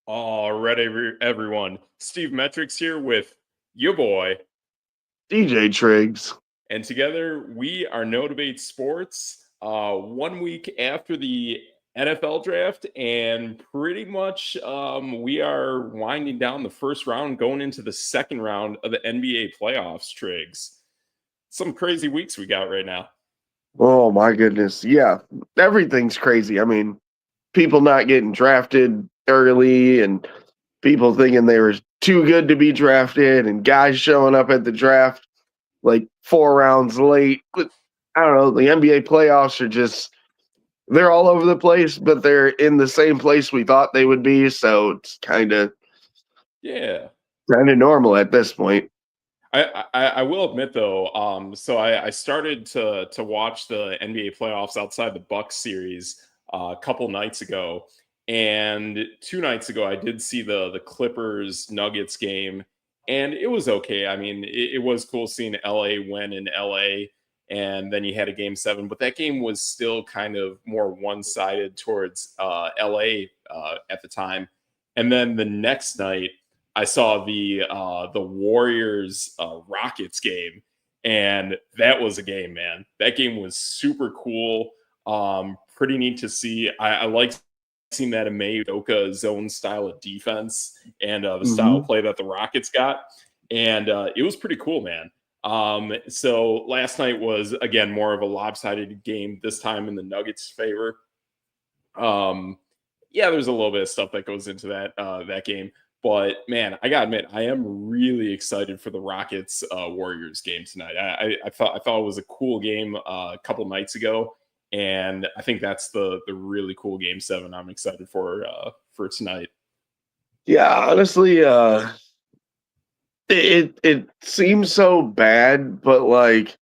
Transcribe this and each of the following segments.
All right, everyone. Steve M3tr1cs here with your boy, DJ Triggs. and together we are No Debate Sports. 1 week after the NFL draft, and pretty much we are winding down the first round, going into the second round of the NBA playoffs. Triggs, some crazy weeks we got right now. Oh my goodness. Yeah, everything's crazy. I mean, people not getting drafted early and people thinking they were too good to be drafted and guys showing up at the draft like 4 rounds late. I don't know. The NBA playoffs are just, they're all over the place, but they're in the same place we thought they would be. So it's Yeah. kind of normal at this point. I will admit though, so I started to watch the NBA playoffs outside the Bucks series a couple nights ago, and 2 nights ago I did see the Clippers Nuggets game, and it was okay. I mean, it was cool seeing LA win in LA, and then you had a game 7, but that game was still kind of more one sided towards LA at the time, and then the next night. I saw the Warriors Rockets game, and that was a game, man. That game was super cool. Pretty neat to see. I like seeing that Ime Udoka zone style of defense and the style of play that the Rockets got, and it was pretty cool, man. So last night was again more of a lopsided game. This time in the Nuggets' favor. Yeah, there's a little bit of stuff that goes into that game. But man, I gotta admit, I am really excited for the Rockets Warriors game tonight. I thought it was a cool game a couple nights ago, and I think that's the really cool game 7 I'm excited for tonight. Yeah, honestly, it seems so bad, but like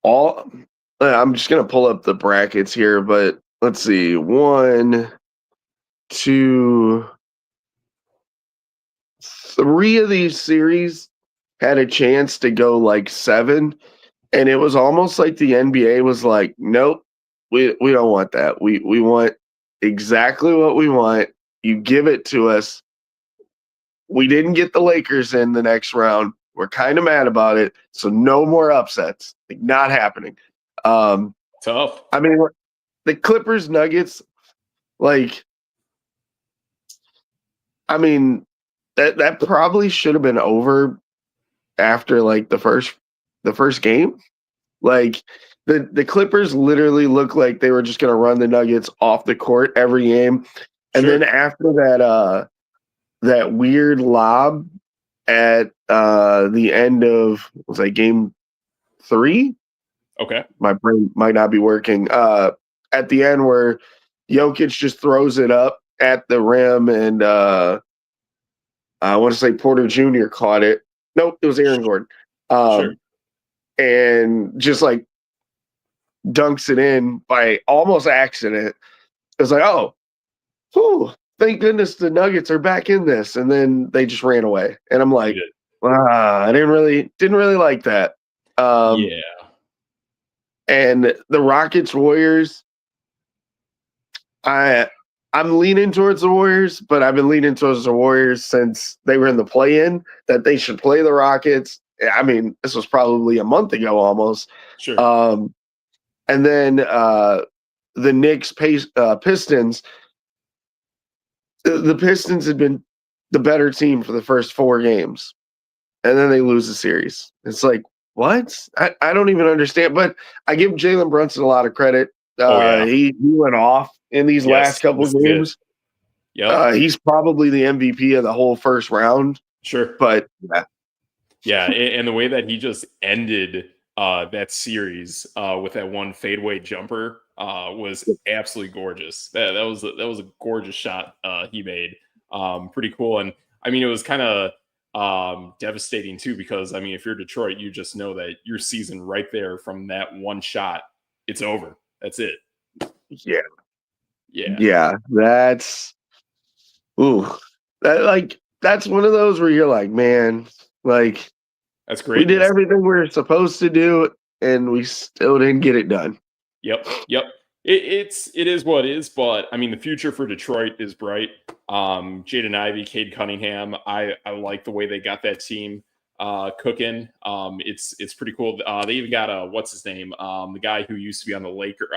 all I'm just gonna pull up the brackets here, but let's see. 3 of these series had a chance to go like 7, and it was almost like the NBA was like, nope, we don't want that. We want exactly what we want. You give it to us. We didn't get the Lakers in the next round. We're kind of mad about it. So no more upsets. Like, not happening. Tough. I mean, the Clippers Nuggets, like, I mean, that probably should have been over after like the first game. Like the Clippers literally looked like they were just gonna run the Nuggets off the court every game. And Sure. then after that weird lob at the end of, was that game 3? Okay. My brain might not be working. At the end where Jokic just throws it up at the rim, and I want to say Porter Jr. caught it. Nope, it was Aaron Gordon. Sure. And just like dunks it in by almost accident. It was like, oh, whew, thank goodness the Nuggets are back in this. And then they just ran away. And I'm like, I didn't really like that. Yeah. And the Rockets Warriors, I'm leaning towards the Warriors, but I've been leaning towards the Warriors since they were in the play-in, that they should play the Rockets. I mean, this was probably a month ago almost. Sure. And then the Knicks Pistons. The Pistons had been the better team for the first 4 games, and then they lose the series. It's like, what? I don't even understand. But I give Jalen Brunson a lot of credit. Yeah. He went off in these last couple of games. Yeah. He's probably the MVP of the whole first round. Sure. But yeah, and the way that he just ended that series with that one fadeaway jumper was absolutely gorgeous. That was a gorgeous shot he made. Pretty cool, and I mean it was kind of devastating too, because I mean if you're Detroit, you just know that your season right there from that one shot, it's over. That's it. Yeah. That's that's one of those where you're like, man, like, that's we great. did everything we were supposed to do, and we still didn't get it done. Yep. It is what it is, but I mean the future for Detroit is bright. Jaden Ivey, Cade Cunningham, I like the way they got that team cooking. It's pretty cool. They even got a what's his name, the guy who used to be on the Lakers.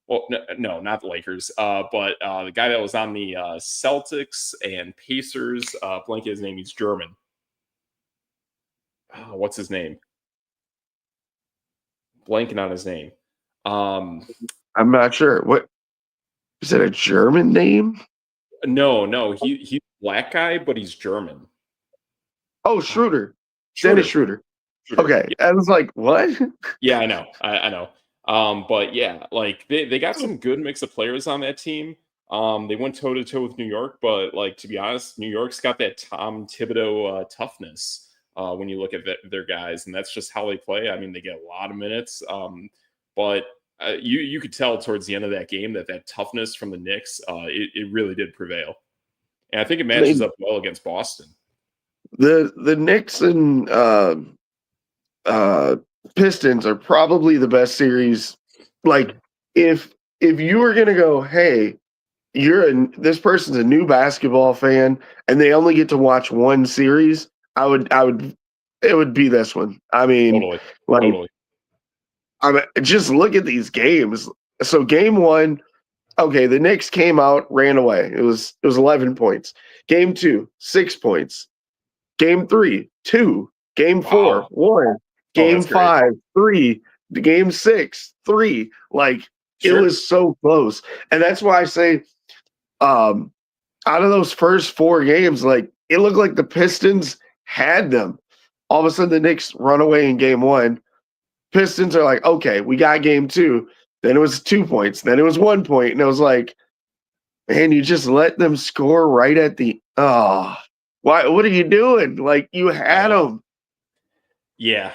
Well, no, not the Lakers, but the guy that was on the Celtics and Pacers. Blank his name. He's German. What's his name? Blanking on his name. I'm not sure. What is it? A German name? No, he's a black guy, but he's German. Oh, Schroeder. Dennis Schroeder. Schroeder. Okay. Yeah. I was like, what? Yeah, I know. I know. But yeah, like they got some good mix of players on that team. They went toe to toe with New York, but like to be honest, New York's got that Tom Thibodeau toughness when you look at their guys, and that's just how they play. I mean, they get a lot of minutes, but you could tell towards the end of that game that toughness from the Knicks, it really did prevail, and I think it matches up well against Boston. The Knicks and Pistons are probably the best series. Like if you were gonna go, hey, this person's a new basketball fan and they only get to watch one series, it would be this one. I mean, Totally. I mean, just look at these games. So game one, okay, the Knicks came out, ran away. It was 11 points. Game 2, 6 points. Game 3, 2. Game 4, 1. Game 5, 3. Game 6, 3. Like It was so close. And that's why I say out of those first 4 games, like it looked like the Pistons had them. All of a sudden the Knicks run away in game 1. Pistons are like, okay, we got game 2. Then it was 2 points. Then it was 1 point. And it was like, man, you just let them score right at the why? What are you doing? Like you had them. Yeah,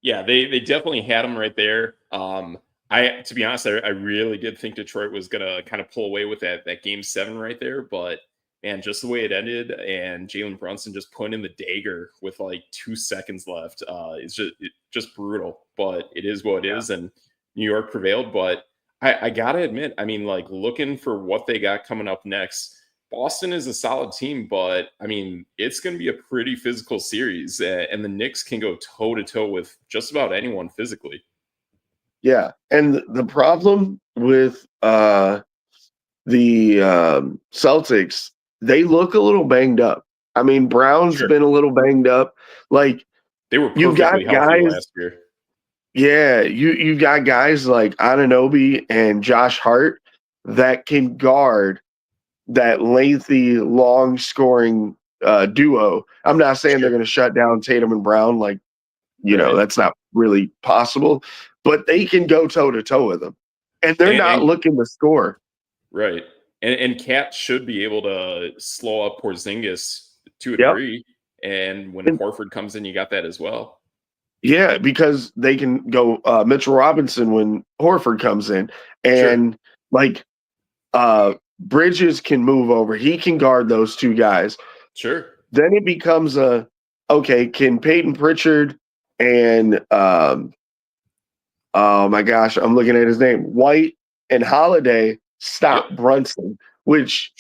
they definitely had them right there. To be honest, I really did think Detroit was gonna kind of pull away with that game 7 right there, but man, just the way it ended and Jalen Brunson just putting in the dagger with like 2 seconds left, it's just brutal. But it is what it is, and New York prevailed. But I gotta admit, I mean, like looking for what they got coming up next. Boston is a solid team, but I mean, it's going to be a pretty physical series, and the Knicks can go toe to toe with just about anyone physically. Yeah, and the problem with the Celtics, they look a little banged up. I mean, Brown's been a little banged up. Like they were perfectly healthy last year. Yeah, you got guys like Anunoby and Josh Hart that can guard that lengthy, long scoring duo. I'm not saying they're going to shut down Tatum and Brown, like that's not really possible, but they can go toe to toe with them, and they're not looking to score. Right, and Cat should be able to slow up Porzingis to a degree, and when Horford comes in, you got that as well. Yeah, because they can go Mitchell Robinson when Horford comes in, and Bridges can move over. He can guard those 2 guys. Sure. Then it becomes can Peyton Pritchard and oh my gosh, I'm looking at his name, White and Holiday stop Brunson, which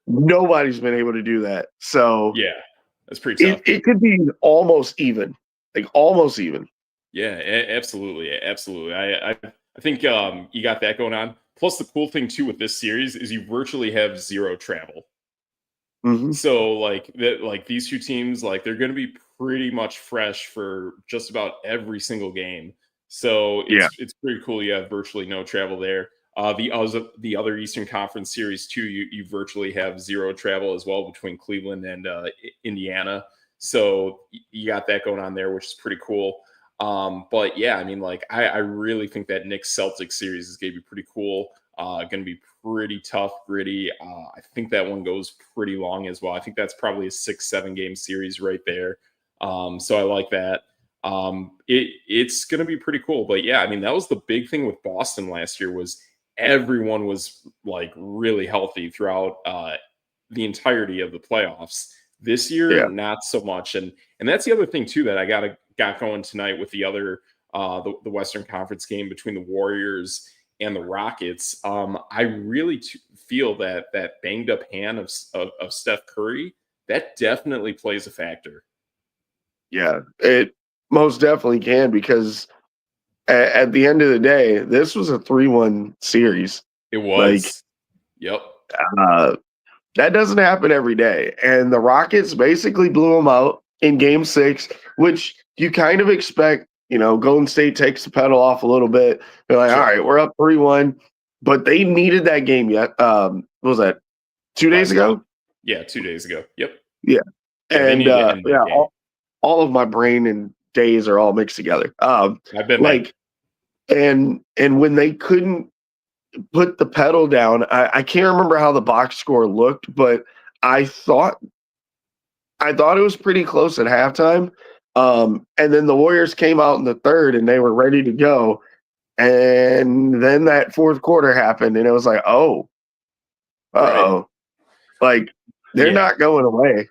nobody's been able to do that. So yeah, that's pretty tough. It could be almost even, almost even. Yeah, absolutely. I think you got that going on. Plus, the cool thing too with this series is you virtually have 0 travel. Mm-hmm. So like these 2 teams, like they're going to be pretty much fresh for just about every single game. So it's pretty cool. You have virtually no travel there. The other Eastern Conference series too, you virtually have 0 travel as well between Cleveland and Indiana. So you got that going on there, which is pretty cool. But yeah, I mean, like I really think that Knicks Celtics series is going to be pretty cool. Going to be pretty tough, gritty. I think that one goes pretty long as well. I think that's probably a 6-7 game series right there. So I like that. It's going to be pretty cool. But yeah, I mean, that was the big thing with Boston last year was everyone was like really healthy throughout the entirety of the playoffs. This year, not so much. And that's the other thing too that I got going tonight with the other the Western Conference game between the Warriors and the Rockets, I really feel that that banged up hand of Steph Curry, that definitely plays a factor. Yeah, it most definitely can because at the end of the day, this was a 3-1 series. It Like, was. Yep. uh, that doesn't happen every day. And the Rockets basically blew them out in game 6, which you kind of expect. Golden State takes the pedal off a little bit. They're like, all Sure. right, we're up 3-1. But they needed that game yet. What was that, 2 days Last night. ago? Yeah, 2 days ago. Yep. Yeah. Yeah, they And needed to end that yeah, game. all of my brain and days are all mixed together. I've been there. Like, and when they couldn't put the pedal down, I can't remember how the box score looked, but I thought it was pretty close at halftime. And then the Warriors came out in the third and they were ready to go. And then that fourth quarter happened and it was like, oh, Right. uh-oh. Like, they're Yeah. not going away.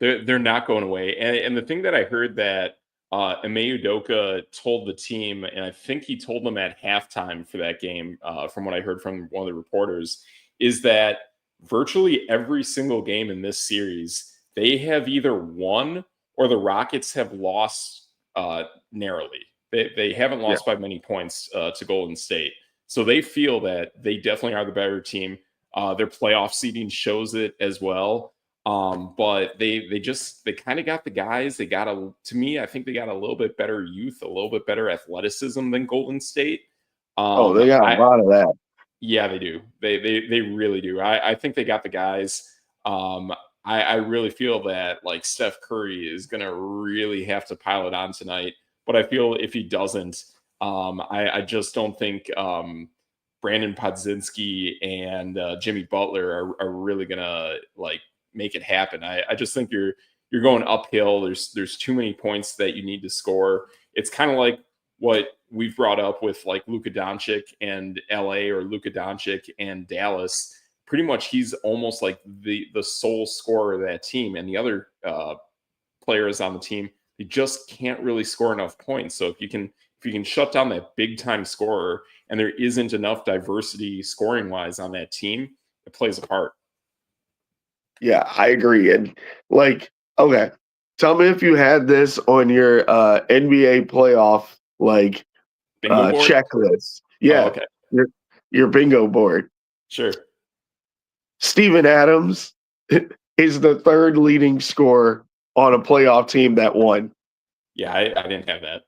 They're not going away. And the thing that I heard that Ime Udoka told the team, and I think he told them at halftime for that game, from what I heard from one of the reporters, is that virtually every single game in this series, they have either won or the Rockets have lost narrowly. They haven't Yeah. lost by many points to Golden State. So they feel that they definitely are the better team. Their playoff seeding shows it as well. But they kind of got the guys. They got to me, I think they got a little bit better youth, a little bit better athleticism than Golden State. Oh, they got a lot of that. Yeah, they do. They really do. I think they got the guys. I really feel that like Steph Curry is gonna really have to pile it on tonight. But I feel if he doesn't, I just don't think Brandon Podzinski and Jimmy Butler are really gonna like make it happen. I just think you're going uphill. There's too many points that you need to score. It's kind of like what we've brought up with like Luka Doncic and LA or Luka Doncic and Dallas. Pretty much he's almost like the sole scorer of that team, and the other players on the team, they just can't really score enough points. So if you can shut down that big time scorer and there isn't enough diversity scoring wise on that team, it plays a part. Yeah, I agree. And like, okay, tell me if you had this on your NBA playoff like Bingo board? checklist. Oh, Yeah, okay. your bingo board. Sure. Steven Adams is the third leading scorer on a playoff team that won. Yeah, I didn't have that.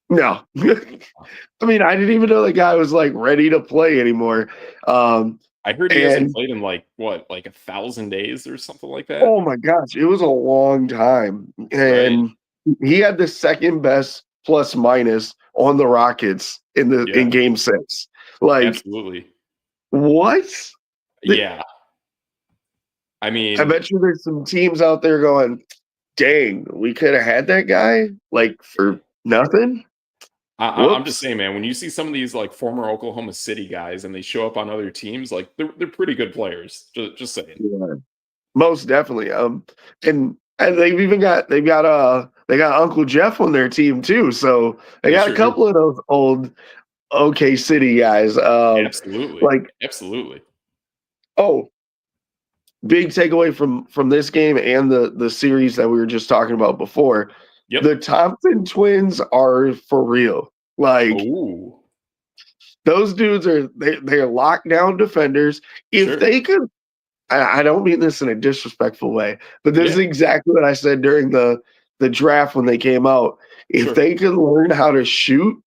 No. I mean, I didn't even know the guy was like ready to play anymore. I heard he hasn't played in like 1,000 days or something like that. Oh my gosh, it was a long time. And he had the second best plus minus on the Rockets in game 6. Like, absolutely. What? Yeah. I mean, I bet you there's some teams out there going, dang, we could have had that guy like for nothing. I'm just saying, man, when you see some of these like former Oklahoma City guys and they show up on other teams, like they're pretty good players. Just saying. Yeah, most definitely. And they've even got they got Uncle Jeff on their team too. So they got a couple of those old OK City guys. Absolutely. Like, absolutely. Oh, big takeaway from this game and the series that we were just talking about before. Yep. The Thompson twins are for real. Like, ooh, those dudes are they're lockdown defenders. If they could, I don't mean this in a disrespectful way, but this is exactly what I said during the draft when they came out. If they could learn how to shoot,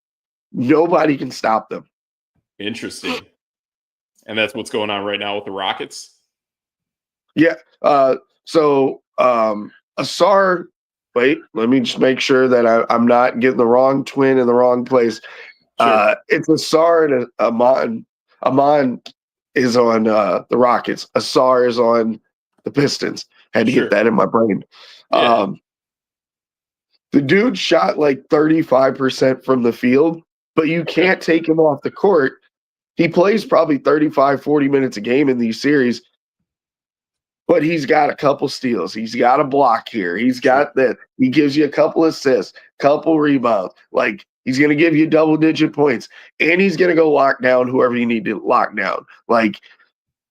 nobody can stop them. Interesting. And that's what's going on right now with the Rockets? Yeah. So Asar, wait, let me just make sure that I'm not getting the wrong twin in the wrong place. It's Asar and Amon. Amon is on the Rockets. Asar is on the Pistons. Had to get that in my brain. The dude shot like 35% from the field, but you can't take him off the court. He plays probably 35, 40 minutes a game in these series, but he's got a couple steals. He's got a block here. He's got that. He gives you a couple assists, couple rebounds. Like, He's going to give you double-digit points, and he's going to go lock down whoever you need to lock down. Like,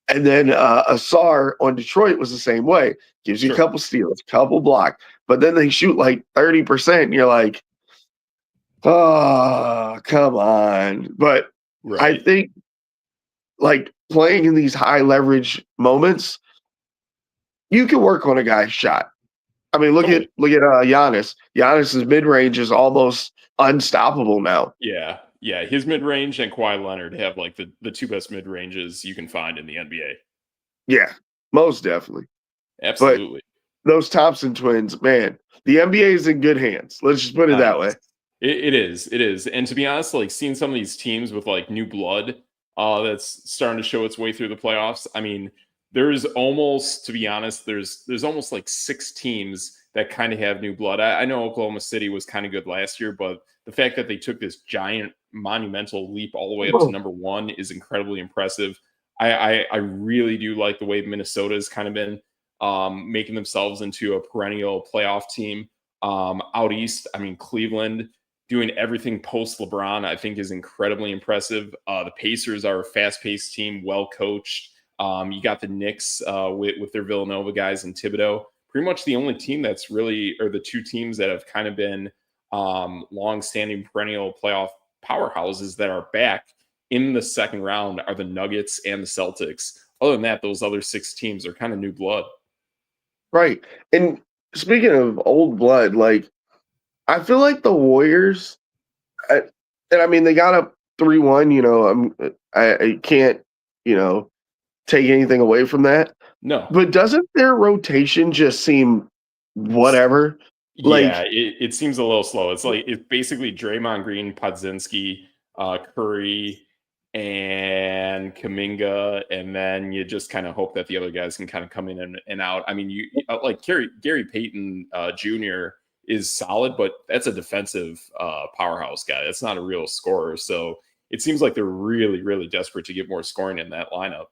and then Asar on Detroit was the same way. Gives you a Sure. couple steals, couple block, but then they shoot like 30%. And you're like, oh, come on. But I Right. think like playing in these high leverage moments, you can work on a guy's shot. I mean, Totally. look at Giannis. Giannis's mid range is almost unstoppable now. Yeah. Yeah. His mid range and Kawhi Leonard have like the two best mid ranges you can find in the NBA. Yeah, most definitely. But Absolutely. those Thompson twins, man, the NBA is in good hands. Let's just put it that Yes. way. It is. It is. And to be honest, like seeing some of these teams with like new blood that's starting to show its way through the playoffs. I mean, there's almost, to be honest, there's almost like six teams that kind of have new blood. I know Oklahoma City was kind of good last year, but the fact that they took this giant monumental leap all the way up to number one is incredibly impressive. I really do like the way Minnesota has kind of been making themselves into a perennial playoff team. Out east, I mean, Cleveland doing everything post LeBron, I think is incredibly impressive. The Pacers are a fast paced team, well coached. You got the Knicks with their Villanova guys and Thibodeau. Pretty much the only team that's really, or the two teams that have kind of been long standing perennial playoff powerhouses that are back in the second round are the Nuggets and the Celtics. Other than that, those other six teams are kind of new blood. Right. And speaking of old blood, like I feel like the Warriors, I, and I mean they got up 3-1. You know, I can't take anything away from that. No. But doesn't their rotation just seem whatever? Yeah, Like, it seems a little slow. It's like it's basically Draymond Green, Podzinski, Curry, and Kaminga, and then you just kind of hope that the other guys can kind of come in and out. I mean, like Gary Payton Jr. is solid, but that's a defensive powerhouse guy. That's not a real scorer. So it seems like they're really, really desperate to get more scoring in that lineup.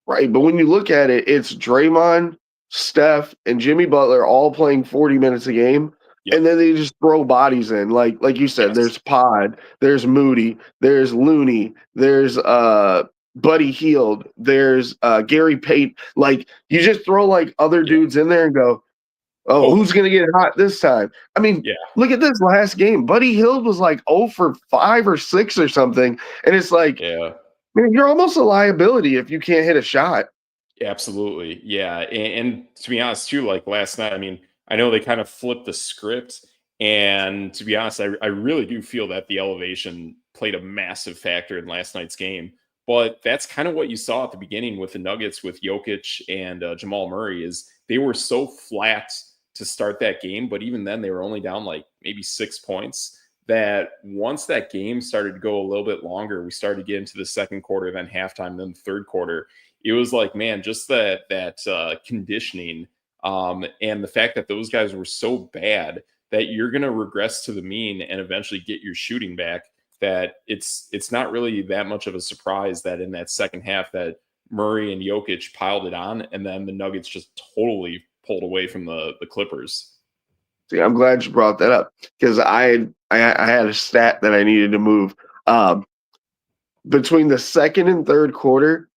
right. But when you look at it, it's Draymond, Steph, and Jimmy Butler all playing 40 minutes a game. Yep. And then they just throw bodies in. Like you said, Yes. there's Pod, there's Moody, there's Looney, there's Buddy Hield, there's Gary Payton. Like you just throw like other Yeah. dudes in there and go, oh, Hope. who's gonna get hot this time? I mean, Yeah. look at this last game. Buddy Hield was like 0 for 5 or 6 or something. And it's like, Yeah. man, you're almost a liability if you can't hit a shot. Absolutely. Yeah. And to be honest, too, like last night, I mean, I know they kind of flipped the script. And to be honest, I really do feel that the elevation played a massive factor in last night's game. But that's kind of what you saw at the beginning with the Nuggets with Jokic and Jamal Murray is they were so flat to start that game. But even then, they were only down like maybe 6 points. That once that game started to go a little bit longer, we started to get into the second quarter, then halftime, then the third quarter it was like, man, just that conditioning and the fact that those guys were so bad that you're going to regress to the mean and eventually get your shooting back. That it's not really that much of a surprise that in that second half that Murray and Jokic piled it on, and then the Nuggets just totally pulled away from the Clippers. See, I'm glad you brought that up because I had a stat that I needed to move. Between the second and third quarter,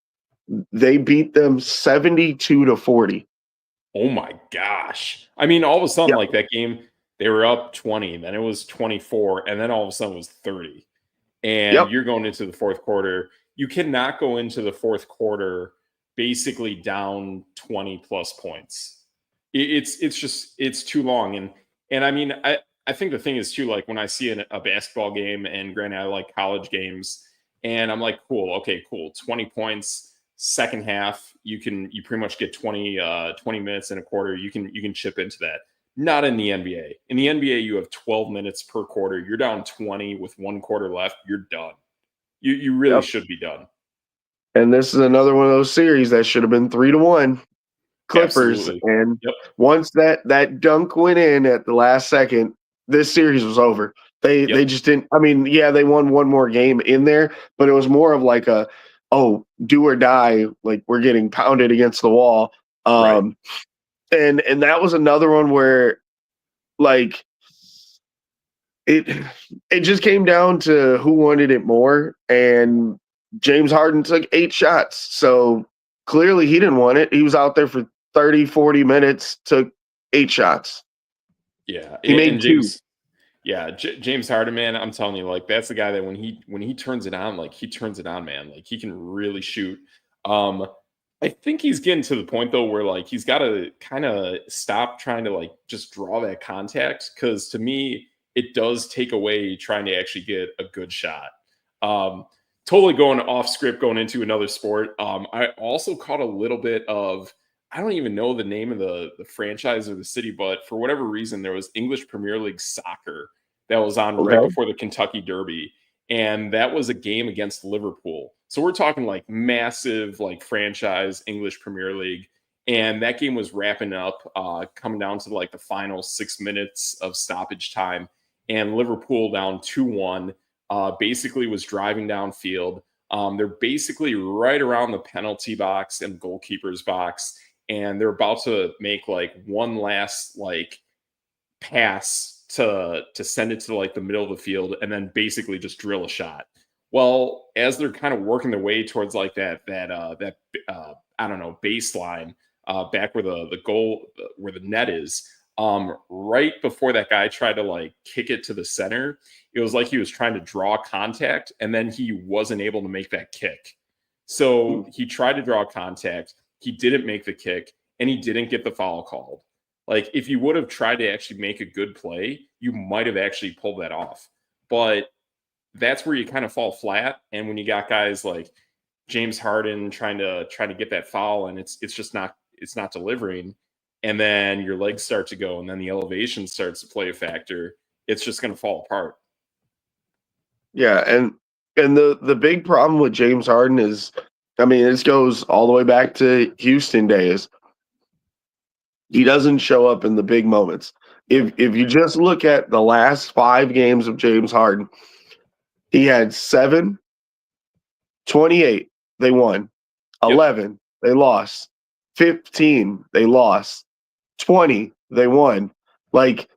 they beat them 72-40. Oh my gosh. I mean, all of a sudden, Yep. like that game, they were up 20, then it was 24, and then all of a sudden it was 30. And Yep. you're going into the fourth quarter. You cannot go into the fourth quarter basically down 20 plus points. It's just it's too long. And I mean, I think the thing is too, like when I see a basketball game, and granted I like college games, and I'm like, cool, okay, cool. 20 points second half, you pretty much get 20 minutes in a quarter. You can chip into that. Not in the NBA. In the NBA, you have 12 minutes per quarter. You're down 20 with one quarter left. You're done. You really Yep. should be done. And this is another one of those series that should have been 3-1 Clippers. Absolutely. And Yep. once that dunk went in at the last second, this series was over. They just didn't. I mean, yeah, they won one more game in there, but it was more of like a do or die. Like we're getting pounded against the wall. Right. And that was another one where like it it just came down to who wanted it more, and James Harden took 8 shots. So clearly he didn't want it. He was out there for 30, 40 minutes, took 8 shots. Yeah, He made and 2. James Harden, man, I'm telling you, like that's the guy that when he turns it on, like he turns it on, man. Like he can really shoot. Um, I think he's getting to the point though where like he's got to kind of stop trying to like just draw that contact because to me it does take away trying to actually get a good shot. Um, totally going off script, going into another sport. I also caught a little bit of I don't even know the name of the franchise or the city, but for whatever reason, there was English Premier League soccer that was on right Okay. before the Kentucky Derby, and that was a game against Liverpool. So we're talking like massive, like franchise English Premier League, and that game was wrapping up, coming down to like the final 6 minutes of stoppage time, and Liverpool down 2-1. Basically was driving downfield. They're basically right around the penalty box and goalkeeper's box and they're about to make like one last like pass to send it to like the middle of the field and then basically just drill a shot. Well, as they're kind of working their way towards like I don't know baseline back where the goal where the net is, right before that guy tried to like kick it to the center, it was like he was trying to draw contact and then he wasn't able to make that kick. So he tried to draw contact, he didn't make the kick, and he didn't get the foul called. Like if you would have tried to actually make a good play, you might have actually pulled that off. But that's where you kind of fall flat. And when you got guys like James Harden trying to get that foul and it's just not delivering, and then your legs start to go, and then the elevation starts to play a factor, it's just gonna fall apart. Yeah, and the big problem with James Harden is, I mean, this goes all the way back to Houston days. He doesn't show up in the big moments. If you just look at the last 5 games of James Harden, he had 7, 28, they won. Yep. 11, they lost. 15, they lost. 20, they won. Like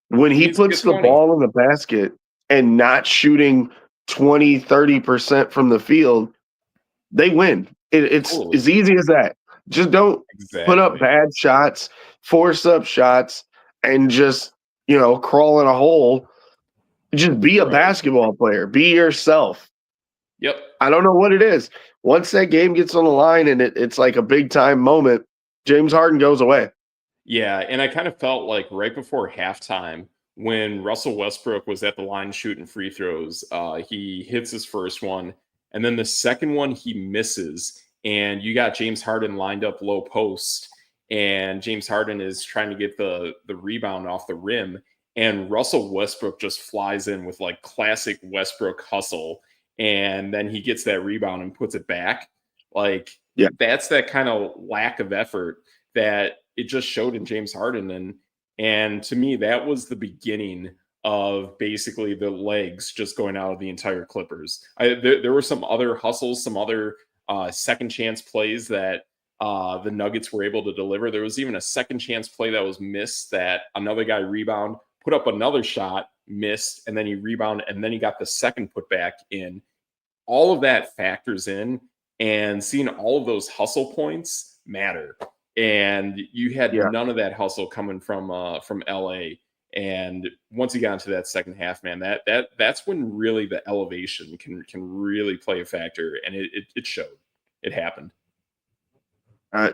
when He he needs to puts get the 20. ball in the basket and not shooting 20, 30% from the field, they win. It's Totally. as easy as that. Just don't put up Exactly. bad shots, force up shots, and just, crawl in a hole. Just be a Right. basketball player. Be yourself. Yep. I don't know what it is. Once that game gets on the line and it's like a big time moment, James Harden goes away. Yeah, and I kind of felt like right before halftime when Russell Westbrook was at the line shooting free throws, he hits his first one, and then the second one he misses, and you got James Harden lined up low post, and James Harden is trying to get the rebound off the rim, and Russell Westbrook just flies in with like classic Westbrook hustle, and then he gets that rebound and puts it back. Like Yeah. that's that kind of lack of effort that it just showed in James Harden and to me that was the beginning of basically the legs just going out of the entire Clippers. There were some other hustles, some other second chance plays that the Nuggets were able to deliver. There was even a second chance play that was missed that another guy rebound, put up another shot, missed, and then he rebounded, and then he got the second put back in. All of that factors in, and seeing all of those hustle points matter. And you had Yeah. none of that hustle coming from LA. And once you got into that second half, man, that's when really the elevation can really play a factor, and it showed. It happened. Uh,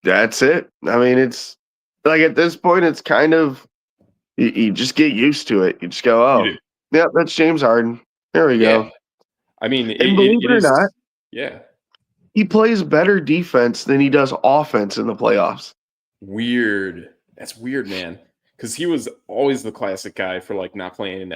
that's it. I mean, it's like at this point, it's kind of, you just get used to it. You just go, You oh, did, yeah, that's James Harden. There we yeah. go. I mean, And believe it it or not, is, yeah. he plays better defense than he does offense in the playoffs. Weird. That's weird, man. Because he was always the classic guy for like not playing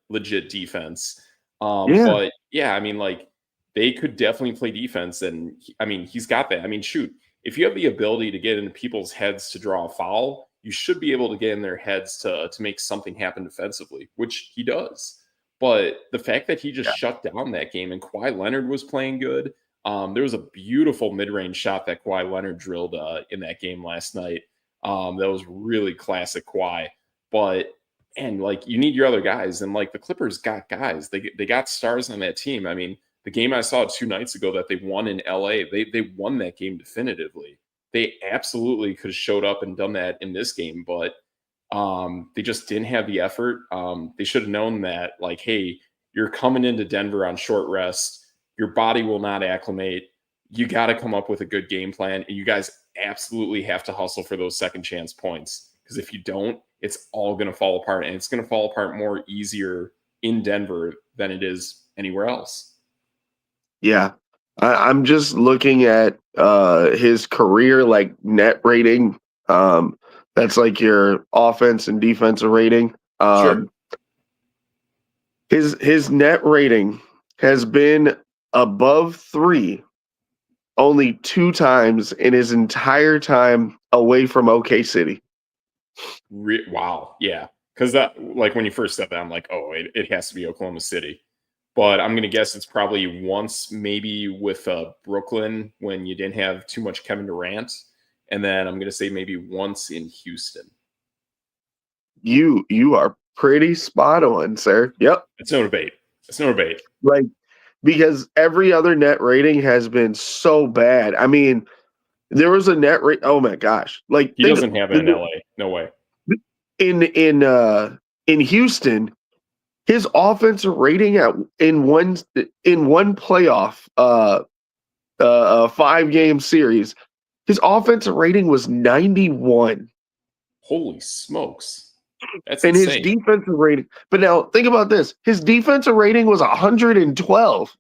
legit defense. Yeah. But yeah, I mean, like they could definitely play defense, and I mean, he's got that. I mean, shoot, if you have the ability to get into people's heads to draw a foul, you should be able to get in their heads to make something happen defensively, which he does. But the fact that he just Yeah. shut down that game and Kawhi Leonard was playing good, there was a beautiful mid-range shot that Kawhi Leonard drilled in that game last night. That was really classic Kawhi. But and like you need your other guys, and like the Clippers got guys. They got stars on that team. I mean, the game I saw 2 nights ago that they won in LA, they won that game definitively. They absolutely could have showed up and done that in this game, but they just didn't have the effort. They should have known that, like, hey, you're coming into Denver on short rest. Your body will not acclimate. You got to come up with a good game plan, and you guys absolutely have to hustle for those second chance points. Because if you don't, it's all going to fall apart, and it's going to fall apart more easier in Denver than it is anywhere else. Yeah. I'm just looking at his career like net rating. That's like your offense and defensive rating. Sure. His net rating has been above 3 only 2 times in his entire time away from OK City. Wow. Yeah. Because that, like, when you first said that, I'm like, oh, it has to be Oklahoma City. But I'm going to guess it's probably once, maybe with Brooklyn when you didn't have too much Kevin Durant. And then I'm going to say maybe once in Houston. You are pretty spot on, sir. Yep. It's no debate. It's no debate. Like, because every other net rating has been so bad. I mean, there was a net rate. Oh my gosh! Like He doesn't have it in LA. No way. In Houston, his offensive rating in one playoff 5-game series, his offensive rating was 91. Holy smokes. That's and insane. His defensive rating. But now think about this. His defensive rating was 112.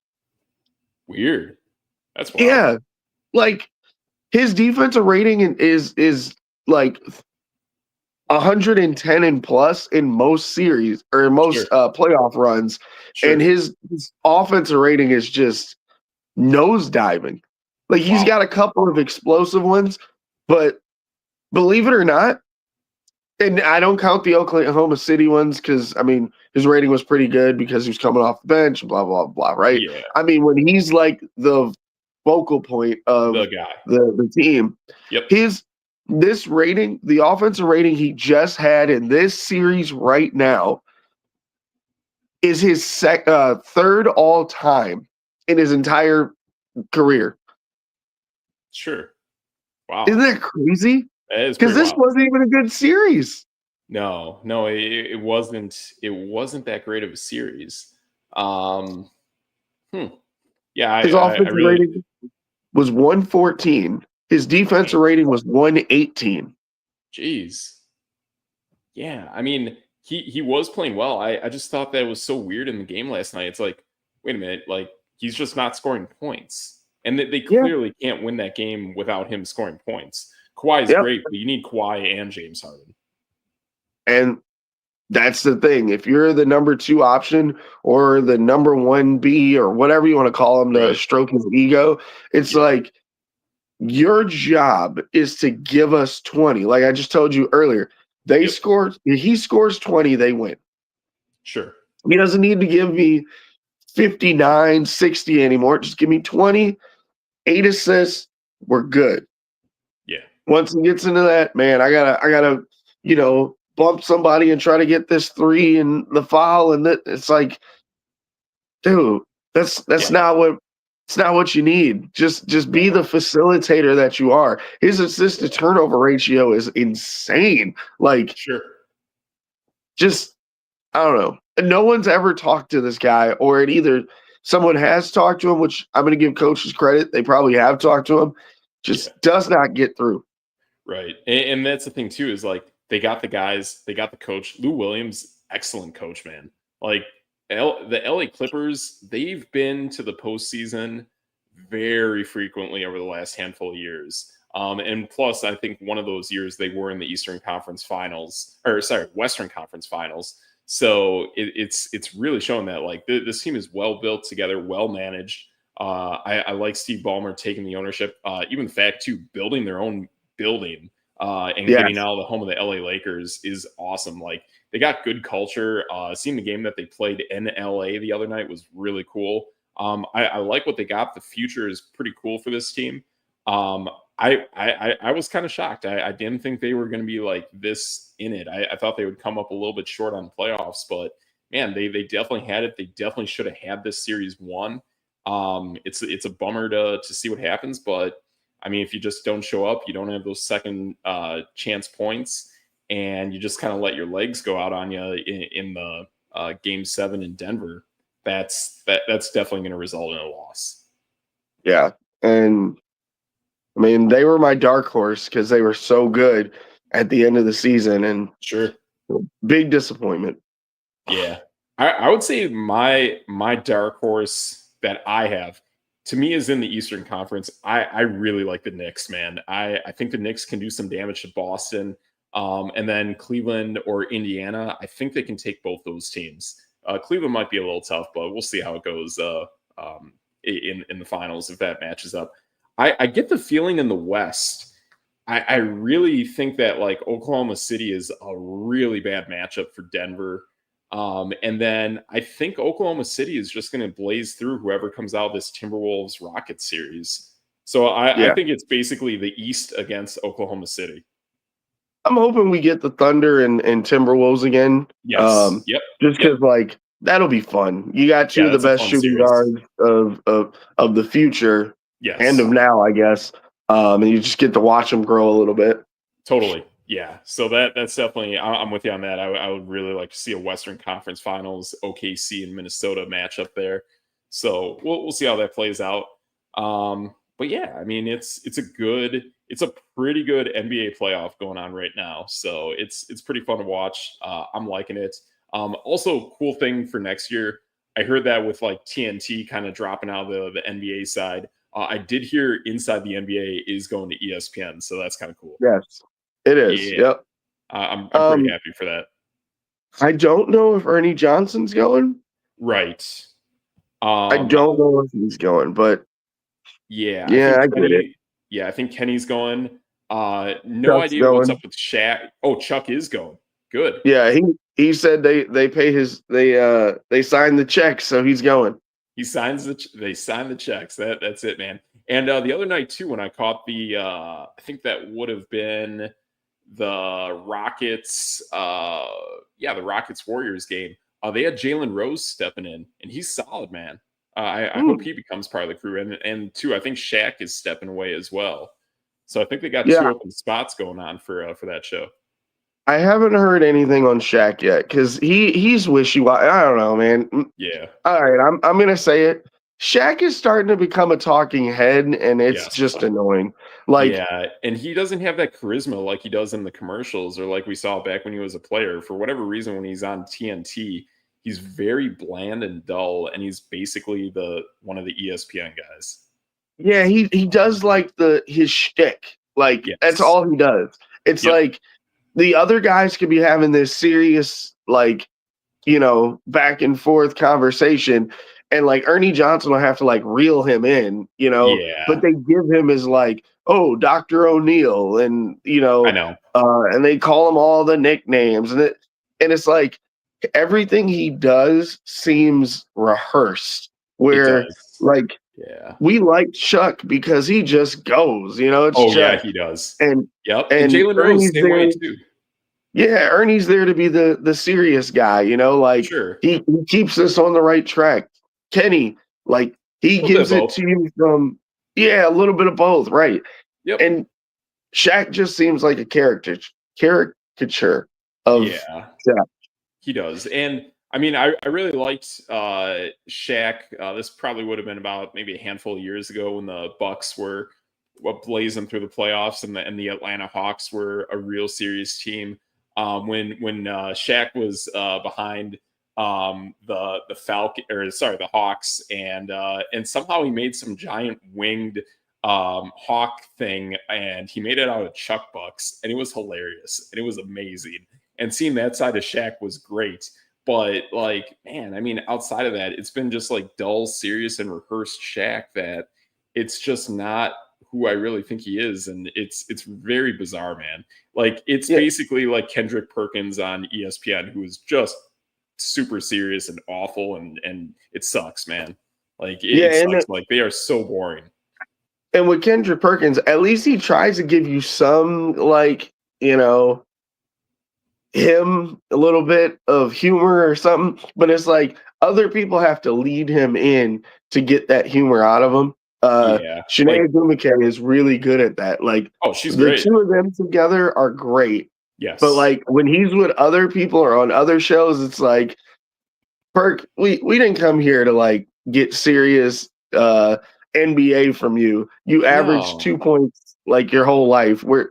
Weird. That's wild. Yeah. Like his defensive rating is like 110 and plus in most series or in most playoff runs. Sure. And his offensive rating is just nosediving. Like he's got a couple of explosive ones, but believe it or not, and I don't count the Oklahoma City ones because, I mean, his rating was pretty good because he was coming off the bench, blah, blah, blah, right? Yeah. I mean, when he's like the focal point of the guy, the team, yep. This rating, the offensive rating he just had in this series right now is his third all time in his entire career. Sure. Wow. Isn't that crazy? Because this wasn't even a good series. No, it wasn't. It wasn't that great of a series. Yeah, his offensive rating was 114. His defensive rating was 118. Jeez. Yeah, I mean, he was playing well. I just thought that was so weird in the game last night. It's like, wait a minute, like he's just not scoring points, and they clearly can't win that game without him scoring points. Kawhi is great, but you need Kawhi and James Harden. And that's the thing. If you're the number 2 option or the number 1B or whatever you want to call him to stroke his ego, it's like your job is to give us 20. Like I just told you earlier, he scores 20, they win. Sure. He doesn't need to give me 59, 60 anymore. Just give me 20, 8 assists. We're good. Yeah. Once he gets into that, man, I gotta, bump somebody and try to get this 3 and the foul, and that it's like, dude, that's not what you need. Just be the facilitator that you are. His assist to turnover ratio is insane. Like, just I don't know. No one's ever talked to this guy, or either someone has talked to him, which I'm going to give coaches credit. They probably have talked to him. Just does not get through. Right. And that's the thing, too, is like they got the guys, they got the coach. Lou Williams, excellent coach, man. Like the LA Clippers, they've been to the postseason very frequently over the last handful of years. And plus, I think one of those years they were in the Western Conference Finals. So it's really showing that like this team is well built together, well managed. I like Steve Ballmer taking the ownership, even the fact too, building their own building and getting out of the home of the LA Lakers is awesome. Like they got good culture. Seeing the game that they played in LA the other night was really cool. I like what they got. The future is pretty cool for this team. I was kind of shocked. I didn't think they were going to be like this in it. I thought they would come up a little bit short on playoffs, but man, they definitely had it. They definitely should have had this series won. It's a bummer to see what happens, but I mean, if you just don't show up, you don't have those second chance points, and you just kind of let your legs go out on you in the game 7 in Denver. That's definitely going to result in a loss. Yeah, and I mean, they were my dark horse because they were so good at the end of the season, and Sure. big disappointment. Yeah. I would say my dark horse that I have to me is in the Eastern Conference. I really like the Knicks, man. I think the Knicks can do some damage to Boston. And then Cleveland or Indiana, I think they can take both those teams. Cleveland might be a little tough, but we'll see how it goes in the finals if that matches up. I get the feeling in the West. I really think that like Oklahoma City is a really bad matchup for Denver. And then I think Oklahoma City is just going to blaze through whoever comes out of this Timberwolves Rockets series. So I Yeah, think it's basically the East against Oklahoma City. I'm hoping we get the Thunder and Timberwolves again. Yes. Yep. Just Yep. because like that'll be fun. You got two Yeah, of the that's a best fun shooting series. guards of the future and of Yes. now, I guess. And you just get to watch them grow a little bit. Totally. Yeah. So that's definitely I'm with you on that. I would really like to see a Western Conference Finals OKC and Minnesota matchup there. So we'll see how that plays out. But yeah, I mean it's a pretty good NBA playoff going on right now. So it's pretty fun to watch. I'm liking it. Also cool thing for next year. I heard that with like TNT kind of dropping out of the NBA side. I did hear Inside the NBA is going to ESPN, so that's kind of cool. Yes, it is. Yeah, Yep. I'm pretty Um, happy for that. I don't know if Ernie Johnson's going. Right. I Um, don't know if he's going, but yeah, I yeah, think I get it. Kenny. Yeah, I think Kenny's going. No Chuck's idea what's up going. with Shaq. Oh, Chuck is going. Good. Yeah, he said they pay his they signed the check, so he's going. They sign the checks. That's it, man. And the other night too, when I caught I think that would have been the Rockets. The Rockets Warriors game. They had Jalen Rose stepping in, and he's solid, man. I hope he becomes part of the crew, and two, I think Shaq is stepping away as well. So I think they got Yeah, two open spots going on for that show. I haven't heard anything on Shaq yet because he's wishy washy. I don't know, man. Yeah. All right, I'm gonna say it. Shaq is starting to become a talking head, and it's Yes. just annoying. Like, Yeah, and he doesn't have that charisma like he does in the commercials or like we saw back when he was a player. For whatever reason, when he's on TNT, he's very bland and dull, and he's basically the one of the ESPN guys. yeah, he does like his shtick. Like that's Yes. all he does. It's Yep. like the other guys could be having this serious, like, back and forth conversation. And like Ernie Johnson will have to like reel him in, but Yeah, they give him as like, oh, Dr. O'Neill, and I know. and they call him all the nicknames, and it's like everything he does seems rehearsed. It Where does. like Yeah. we like Chuck because he just goes, it's Oh yeah, Chuck. he does. And Yep. And and Jalen Rose, Ernie's same way there. too. Yeah, Ernie's there to be the serious guy, like Sure. he keeps us on the right track. Kenny, like he A little bit of gives it both. to you from, yeah, a little bit of both, right? Yep. And Shaq just seems like a caricature of Yeah. Shaq. He does. And I mean, I really liked Shaq. This probably would have been about maybe a handful of years ago when the Bucks were blazing through the playoffs and the Atlanta Hawks were a real serious team. When Shaq was behind the Hawks, and somehow he made some giant winged hawk thing, and he made it out of Chuck Bucks, and it was hilarious and it was amazing. And seeing that side of Shaq was great. But like, man, I mean, outside of that, it's been just like dull, serious, and rehearsed Shaq that it's just not who I really think he is, and it's very bizarre, man. Like it's Yeah, basically like Kendrick Perkins on ESPN, who is just super serious and awful, and it sucks, man. Like it yeah, sucks. Like they are so boring. And with Kendrick Perkins, at least he tries to give you some, like, you know, him a little bit of humor or something. But it's like other people have to lead him in to get that humor out of him. Yeah, like, Shanae Dumike is really good at that. Like oh, she's the great. two of them together are great. But Yes. like when he's with other people or on other shows, it's like Perk, we didn't come here to like get serious NBA from you. You averaged No. 2 points like your whole life. We're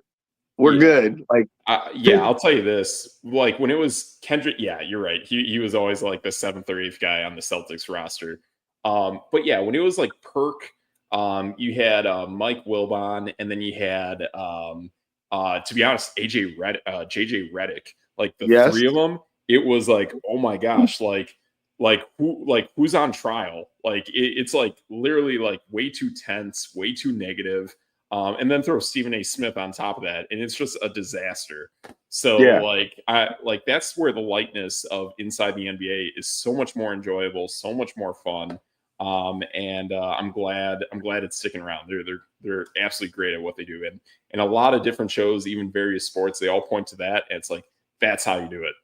Yeah. good. Like Yeah, I'll tell you this. Like when it was Kendrick, yeah, you're right. He was always like the seventh or eighth guy on the Celtics roster. But yeah, when it was like Perk, you had Mike Wilbon, and then you had to be honest, JJ Redick. Like the yes. three of them, it was like, oh my gosh, who's on trial? Like it's like literally like way too tense, way too negative. And then throw Stephen A. Smith on top of that, and it's just a disaster. So Yeah. like that's where the lightness of Inside the NBA is so much more enjoyable, so much more fun. And I'm glad it's sticking around. They're absolutely great at what they do, and a lot of different shows, even various sports, they all point to that. And it's like that's how you do it.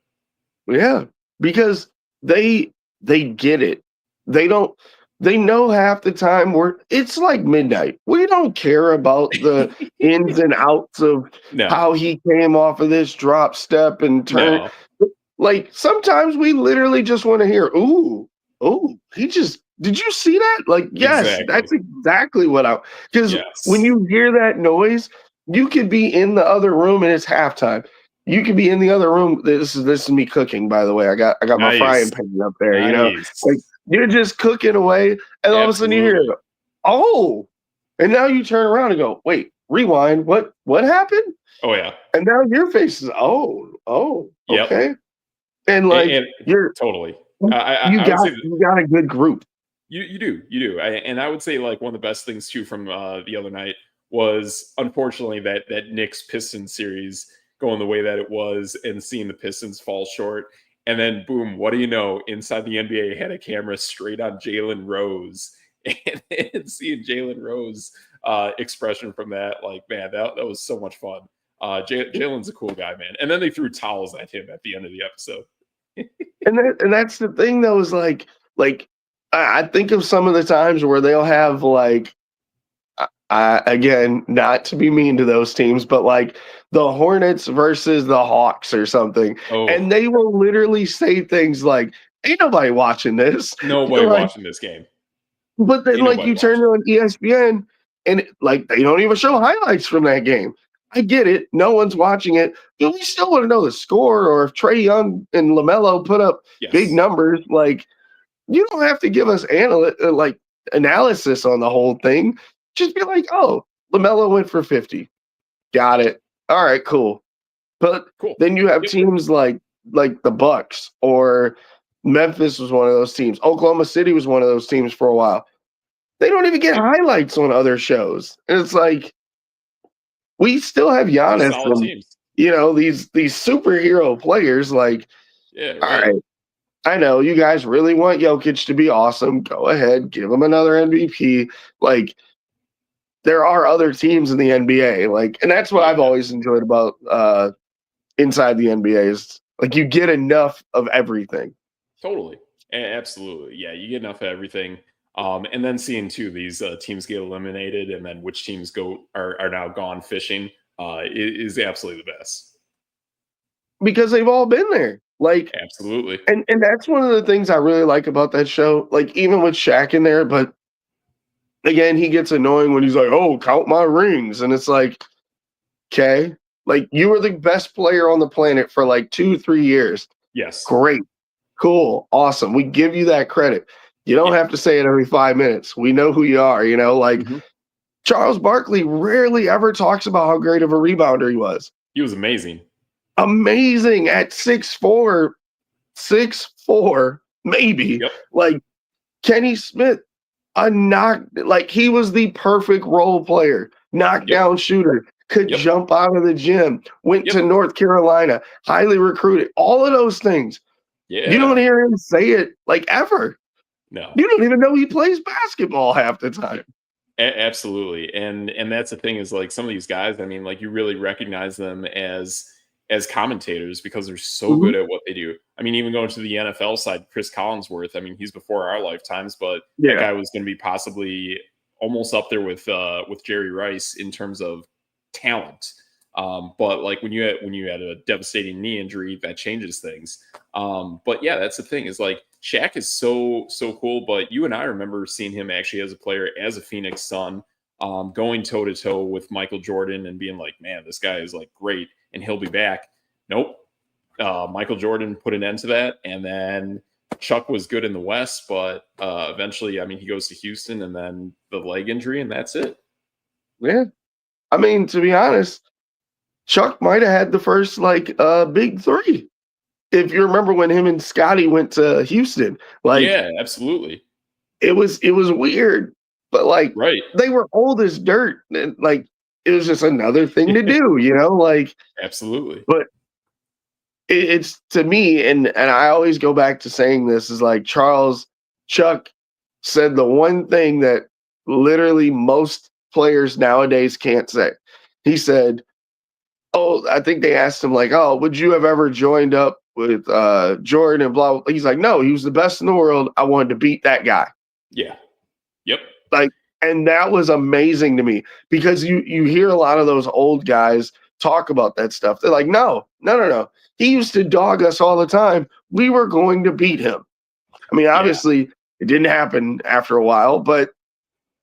Yeah, because they get it. They don't they know half the time it's like midnight. We don't care about the ins and outs of No, how he came off of this drop step and turn. no, Like sometimes we literally just want to hear, ooh, oh, he just did you see that? Like, yes, exactly. that's exactly what I because when Yes, you hear that noise, you could be in the other room and it's halftime. You could be in the other room. This is me cooking, by the way. I got my frying nice, pan up there, like nice. you're just cooking away, and all of a sudden you hear, Absolutely. oh, and now you turn around and go, wait, rewind. What happened? Oh yeah. And now your face is, oh, Yep. okay, and like And you're totally. I would say that you got a good group. you do. And I would say like one of the best things too from the other night was unfortunately that Knicks Pistons series going the way that it was, and seeing the Pistons fall short. And then boom, what do you know? Inside the NBA had a camera straight on Jalen Rose, and seeing Jalen Rose expression from that, like man, that was so much fun. Jalen's a cool guy, man. And then they threw towels at him at the end of the episode. And that's the thing though, is like I think of some of the times where they'll have like again, not to be mean to those teams, but like the Hornets versus the Hawks or something, Oh, and they will literally say things like, "Ain't nobody watching this." nobody Like, watching this game. but then Ain't like nobody you turn watching. on ESPN and like they don't even show highlights from that game. I get it, no one's watching it, but we still want to know the score or if Trey Young and LaMelo put up big Yes. numbers. Like you don't have to give us like analysis on the whole thing. Just be like, oh, LaMelo went for 50. Got it. All right, cool. But Cool. then you have Yep. teams like the Bucks or Memphis was one of those teams. Oklahoma City was one of those teams for a while. They don't even get highlights on other shows. And it's like we still have Two Giannis solid and teams. these superhero players. Like, Yeah, all right. right, I know you guys really want Jokic to be awesome. Go ahead, give him another MVP. Like, there are other teams in the NBA. Like, and that's what I've Yeah, always enjoyed about inside the NBA is like you get enough of everything. totally. Absolutely. Yeah, you get enough of everything. And then seeing too these teams get eliminated, and then which teams are now gone fishing is absolutely the best. Because they've all been there. Like, Absolutely. and that's one of the things I really like about that show. Like, even with Shaq in there, but again, he gets annoying when he's like, "Oh, count my rings," and it's like, okay, like you were the best player on the planet for like 2 3 years. Yes. Great, cool, awesome. We give you that credit. You don't Yeah. have to say it every 5 minutes. We know who you are. Like Mhm. Charles Barkley rarely ever talks about how great of a rebounder he was. He was amazing. Amazing at 6'4", 6'4", maybe. Yep. Like Kenny Smith, like he was the perfect role player, Yep. knockdown shooter, could Yep. jump out of the gym, went Yep. to North Carolina, highly recruited, all of those things. You don't Yeah. hear him say it like ever. No. You don't even know he plays basketball half the time. Absolutely, and that's the thing is like some of these guys. I mean, like you really recognize them as commentators because they're so Mhm. good at what they do. I mean, even going to the NFL side, Chris Collinsworth. I mean, he's before our lifetimes, but that Yeah. guy was going to be possibly almost up there with Jerry Rice in terms of talent. But like when you had a devastating knee injury, that changes things. But yeah, that's the thing is like Shaq is so cool. But you and I remember seeing him actually as a player, as a Phoenix Sun, going toe to toe with Michael Jordan and being like, man, this guy is like great and he'll be back. Nope. Michael Jordan put an end to that, and then Chuck was good in the West, but eventually, I mean, he goes to Houston, and then the leg injury, and that's it. Yeah. I mean, to be honest, Chuck might have had the first like big three. If you remember when him and Scotty went to Houston, like Yeah, absolutely. it was weird, but like Right. they were old as dirt. And like it was just another thing to do, you know? Like, Absolutely. but it's to me, and I always go back to saying this is like Charles Chuck said the one thing that literally most players nowadays can't say. He said, "Oh, I think they asked him like, oh, would you have ever joined up with Jordan and blah, blah." He's like, no, he was the best in the world. I wanted to beat that guy. Yeah. Yep. Like, and that was amazing to me because you hear a lot of those old guys talk about that stuff. They're like, no, no, no, no. He used to dog us all the time. We were going to beat him. I mean, Yeah. obviously, it didn't happen after a while, but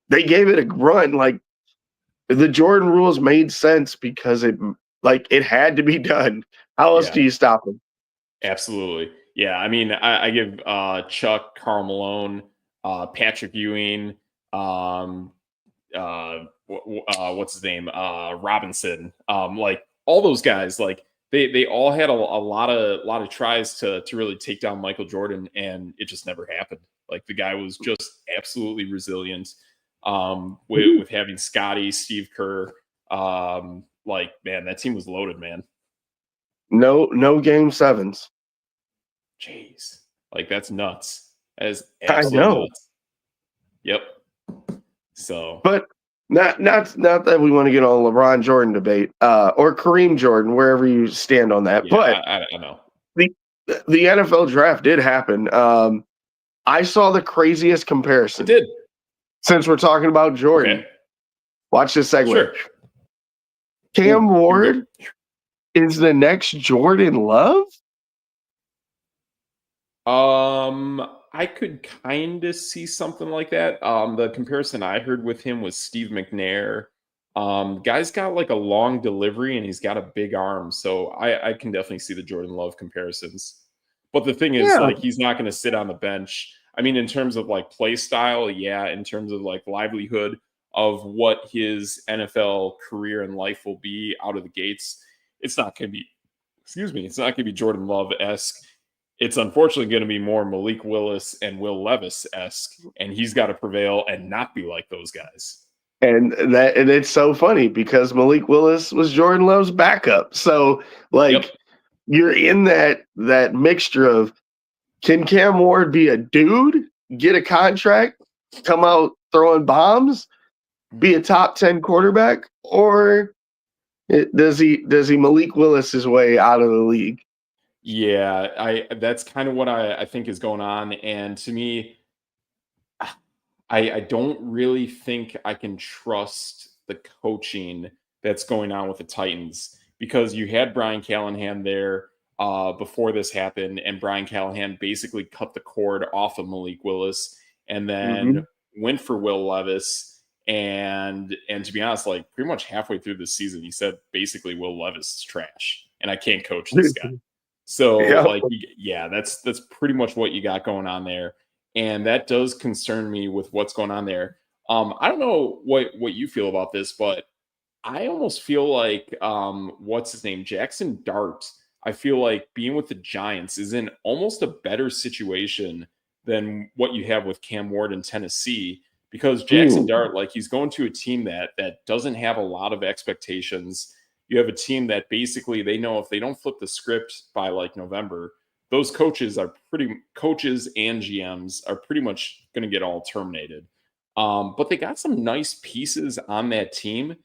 they gave it a run. Like the Jordan rules made sense because it had to be done. How else Yeah. do you stop him? Absolutely. Yeah. I mean, I give Chuck, Carl Malone, Patrick Ewing, um, what's his name, Robinson, like all those guys, like they all had a lot of tries to really take down Michael Jordan, and it just never happened. Like the guy was just absolutely resilient. With having Scotty, Steve Kerr, like man, that team was loaded, man. No, no game sevens. Jeez, like that's nuts. That is I absolutely know, nuts. Yep. So but not that we want to get on LeBron Jordan debate or Kareem Jordan, wherever you stand on that. yeah, But I know the the NFL draft did happen. I saw the craziest it comparison did. since we're talking about Okay, Jordan. Watch this segue. sure. Cam Ooh, here we go. Ward is the next Jordan Love. I could kind of see something like that. The comparison I heard with him was Steve McNair. Guy's got like a long delivery and he's got a big arm, so I can definitely see the Jordan Love comparisons. But the thing is, Yeah, like, he's not going to sit on the bench. I mean, in terms of like play style, yeah. In terms of like livelihood of what his NFL career and life will be out of the gates, it's not going to be. Excuse me. It's not going to be Jordan Love esque. It's unfortunately going to be more Malik Willis and Will Levis esque, and he's got to prevail and not be like those guys. and it's so funny because Malik Willis was Jordan Love's backup. So Yep. like you're in that mixture of can Cam Ward be a dude, get a contract, come out throwing bombs, be a top 10 quarterback, or does he Malik Willis his way out of the league? Yeah, I that's kind of what I think is going on. And to me, I don't really think I can trust the coaching that's going on with the Titans because you had Brian Callahan there before this happened, and Brian Callahan basically cut the cord off of Malik Willis and then Mm-hmm. went for Will Levis. And to be honest, like pretty much halfway through the season, he said basically Will Levis is trash, and I can't coach this guy. So Yeah. like yeah, that's pretty much what you got going on there. And that does concern me with what's going on there. I don't know what you feel about this, but I almost feel like what's his name? Jackson Dart. I feel like being with the Giants is in almost a better situation than what you have with Cam Ward in Tennessee because Jackson Ooh. Dart, like he's going to a team that doesn't have a lot of expectations. You have a team that basically they know if they don't flip the script by like November, those coaches and GMs are pretty much going to get all terminated. But they got some nice pieces on that team.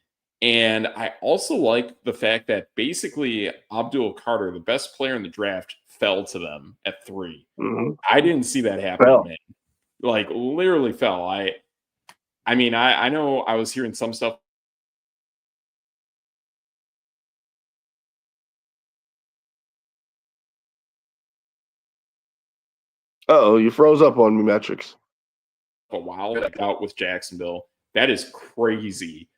And I also like the fact that basically Abdul Carter, the best player in the draft, fell to them at 3. Mhm. I didn't see that happening, Well, man. Like literally fell. I mean, I know I was hearing some stuff oh, you froze up on me, Metrics. a while like out with Jacksonville. That is crazy.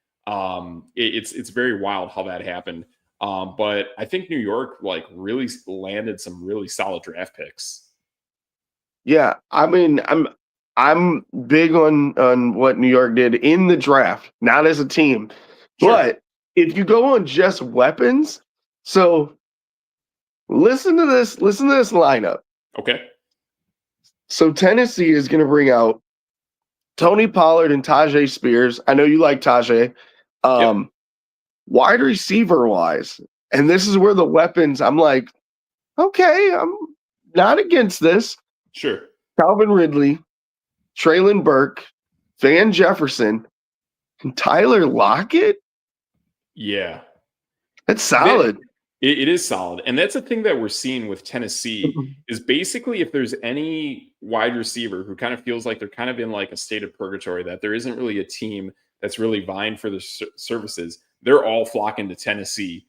It's very wild how that happened. But I think New York like really landed some really solid draft picks. Yeah, I mean, I'm big on what New York did in the draft, not as a team. Sure. But if you go on just weapons, so listen to this lineup. Okay. So Tennessee is going to bring out Tony Pollard and Tajay Spears. I know you like Tajay. Yep. Um, wide receiver wise, and this is where the weapons. I'm like, okay, I'm not against this. Sure. Calvin Ridley, Traylon Burke, Van Jefferson, and Tyler Lockett. Yeah. That's That solid. it is solid. And that's a thing that we're seeing with Tennessee is basically if there's any wide receiver who kind of feels like they're kind of in like a state of purgatory, that there isn't really a team that's really vying for the services, they're all flocking to Tennessee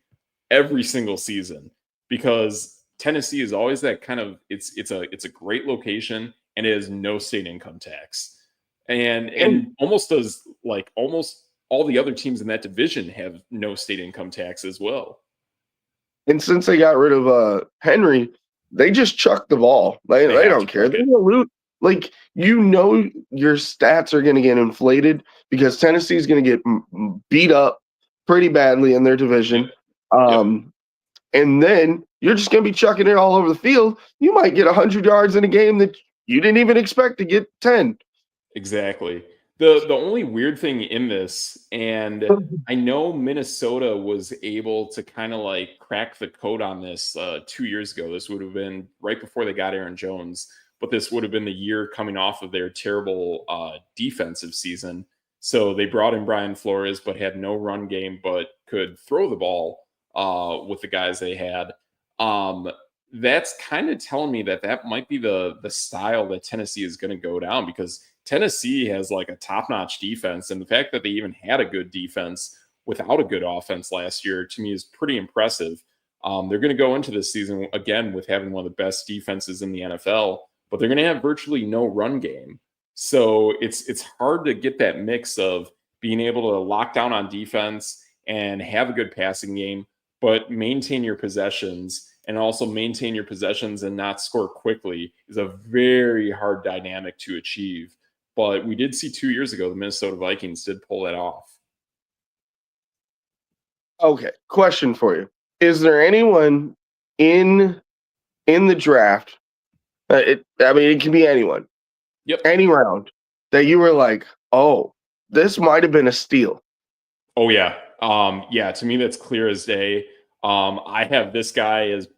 every single season because Tennessee is always that kind of it's a great location and it has no state income tax. And And almost does like almost all the other teams in that division have no state income tax as well. and since they got rid of Henry, they just chuck the ball. They They have don't to care. chuck They're it. gonna loot. Like you know, your stats are gonna get inflated because Tennessee's gonna get beat up pretty badly in their Yep. division. Yep. And then you're just gonna be chucking it all over the field. You might get 100 yards in a game that you didn't even expect to get 10. Exactly. The only weird thing in this, and I know Minnesota was able to kind of like crack the code on this 2 years ago. This would have been right before they got Aaron Jones, but this would have been the year coming off of their terrible defensive season. So they brought in Brian Flores, but had no run game, but could throw the ball with the guys they had. That's kind of telling me that that might be the style that Tennessee is going to go down because Tennessee has like a top-notch defense, and the fact that they even had a good defense without a good offense last year to me is pretty impressive. They're going to go into this season again with having one of the best defenses in the NFL, but they're going to have virtually no run game. So it's hard to get that mix of being able to lock down on defense and have a good passing game, but maintain your possessions and also maintain your possessions and not score quickly is a very hard dynamic to achieve. But we did see 2 years ago the Minnesota Vikings did pull that off. Okay, question for you: is there anyone in the draft? I mean, it can be anyone, Yep. any round that you were like, oh, this might have been a steal. Oh yeah. Yeah, to me that's clear as day. I have this guy as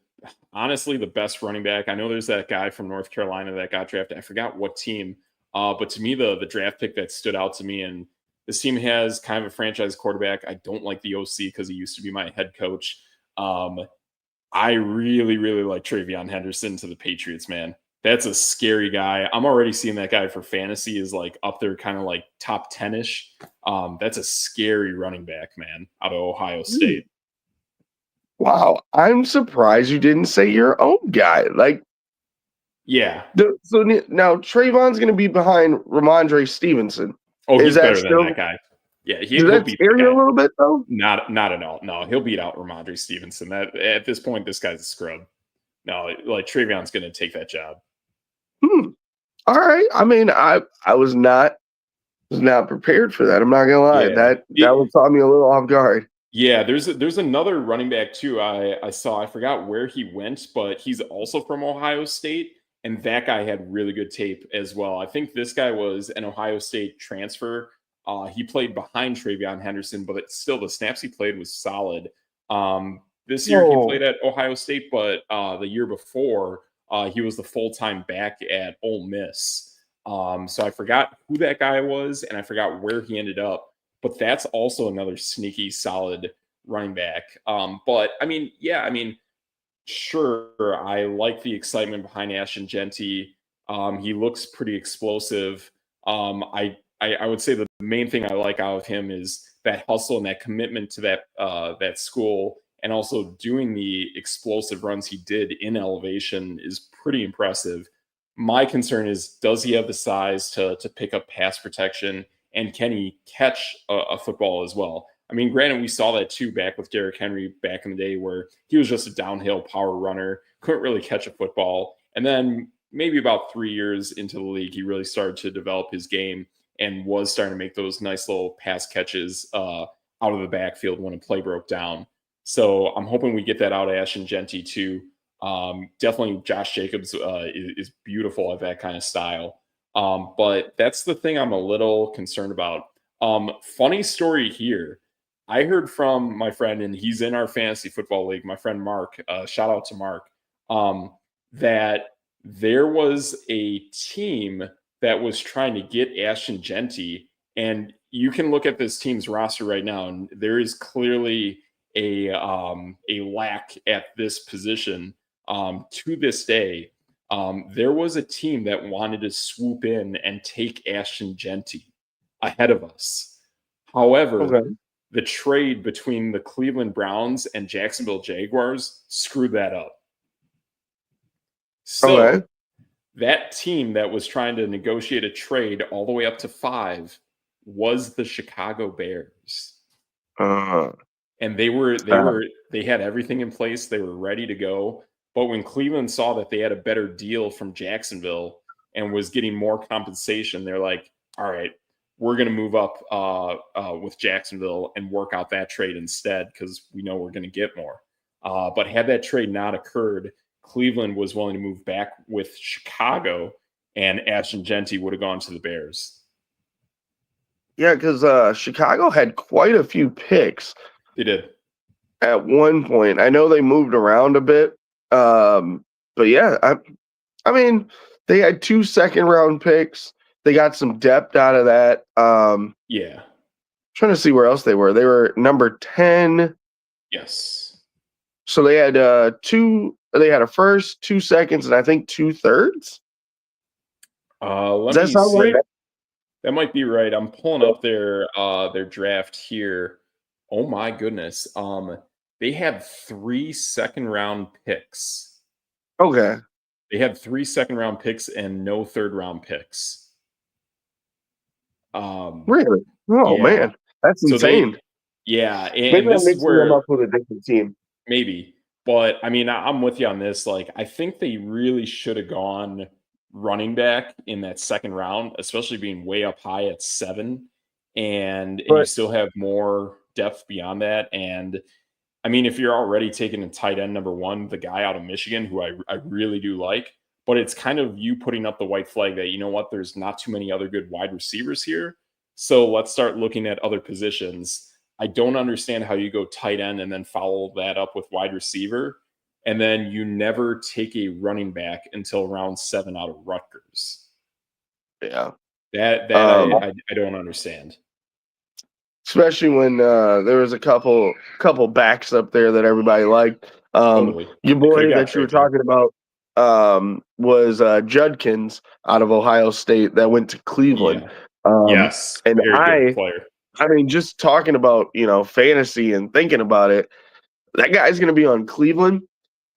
honestly the best running back. I know there's that guy from North Carolina that got drafted. I forgot what team. But to me, the draft pick that stood out to me, and this team has kind of a franchise quarterback. I don't like the OC because he used to be my head coach. Um, I really, really like Travion Henderson to the Patriots, man. That's a scary guy. I'm already seeing that guy for fantasy is like up there, kind of like top 10 ish. That's a scary running back, man, out of Ohio State. Wow, I'm surprised you didn't say your own guy. Like, Yeah. so now Trayvon's going to be behind Ramondre Stevenson. Oh, Is he's that better than still? that guy. Yeah, Does he'll that beat scare that you guy. a little bit though? Not at all. No, he'll beat out Ramondre Stevenson. That at this point, this guy's a scrub. No, like Trayvon's going to take that job. Hmm. All right. I mean, I was not prepared for that. I'm not gonna lie. Yeah, That would caught me a little off guard. yeah. There's another running back too. I saw. I forgot where he went, but he's also from Ohio State, and that guy had really good tape as well. I think this guy was an Ohio State transfer. He played behind Travion Henderson, but still the snaps he played was solid. This year he Oh, played at Ohio State, but the year before he was the full time back at Ole Miss. So I forgot who that guy was, and I forgot where he ended up. But that's also another sneaky, solid running back. But I mean, yeah, I mean, sure, I like the excitement behind Ashton Genty. He looks pretty explosive. I would say the main thing I like out of him is that hustle and that commitment to that school, and also doing the explosive runs he did in elevation is pretty impressive. My concern is, does he have the size to pick up pass protection, and can he catch a football as well? I mean, granted, we saw that too back with Derrick Henry back in the day, where he was just a downhill power runner, couldn't really catch a football. And then maybe about 3 years into the league, he really started to develop his game and was starting to make those nice little pass catches out of the backfield when a play broke down. So I'm hoping we get that out of Ashton Genty too. Definitely Josh Jacobs is beautiful at that kind of style. But that's the thing I'm a little concerned about. Funny story here. I heard from my friend, and he's in our fantasy football league, my friend Mark, shout out to Mark, that there was a team that was trying to get Ashton Genty. And you can look at this team's roster right now, and there is clearly a lack at this position to this day. There was a team that wanted to swoop in and take Ashton Genty ahead of us. However, Okay. the trade between the Cleveland Browns and Jacksonville Jaguars screwed that up. So Okay. that team that was trying to negotiate a trade all the way up to 5 was the Chicago Bears. Uh, And they had everything in place. They were ready to go. But when Cleveland saw that they had a better deal from Jacksonville and was getting more compensation, they're like, all right, we're going to move up with Jacksonville and work out that trade instead, because we know we're going to get more. But had that trade not occurred, Cleveland was willing to move back with Chicago, and Ashton Genty would have gone to the Bears. yeah, because Chicago had quite a few picks They did. at one point. I know they moved around a bit, but yeah, I mean, they had 2 second-round picks. They got some depth out of that. Yeah. Trying to see where else they were. They were number 10. Yes. So they had they had a first, 2 seconds, and I think 2 thirds. Let Does that me sound see. right? That might be right. I'm pulling up their draft here. Oh my goodness. They had 3 second-round picks. Okay. They had 3 second-round picks and no third-round picks. Really? Oh Yeah. man, that's So insane. and Maybe I'm this is mixing them where up with a different team. maybe, but I mean, I'm with you on this. Like, I think they really should have gone running back in that second round, especially being way up high at 7, and you But still have more depth beyond that. And I mean, if you're already taking a tight end number 1, the guy out of Michigan, who I really do like, but it's kind of you putting up the white flag that, you know what, there's not too many other good wide receivers here. So let's start looking at other positions. I don't understand how you go tight end and then follow that up with wide receiver, and then you never take a running back until round 7 out of Rutgers. yeah, That um, I don't understand. especially when there was a couple backs up there that everybody liked. Totally. Your They could have boy got that you were Trajan. talking about was Judkins out of Ohio State that went to Cleveland. Yeah. Um, Yes. and Very good player. I mean, just talking about fantasy and thinking about it, that guy's going to be on Cleveland.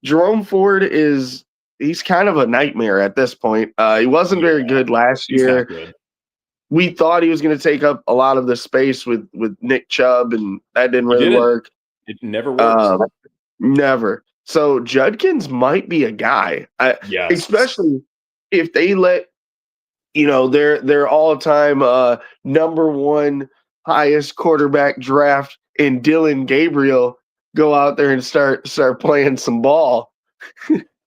Jerome Ford he's kind of a nightmare at this point. He wasn't Yeah. very good last He's not year. good. We thought he was going to take up a lot of the space with Nick Chubb, and that didn't He really didn't. work. It never worked. Never. So Judkins might be a guy, Yes. especially if they let their all time number 1 highest quarterback draft in Dylan Gabriel go out there and start playing some ball.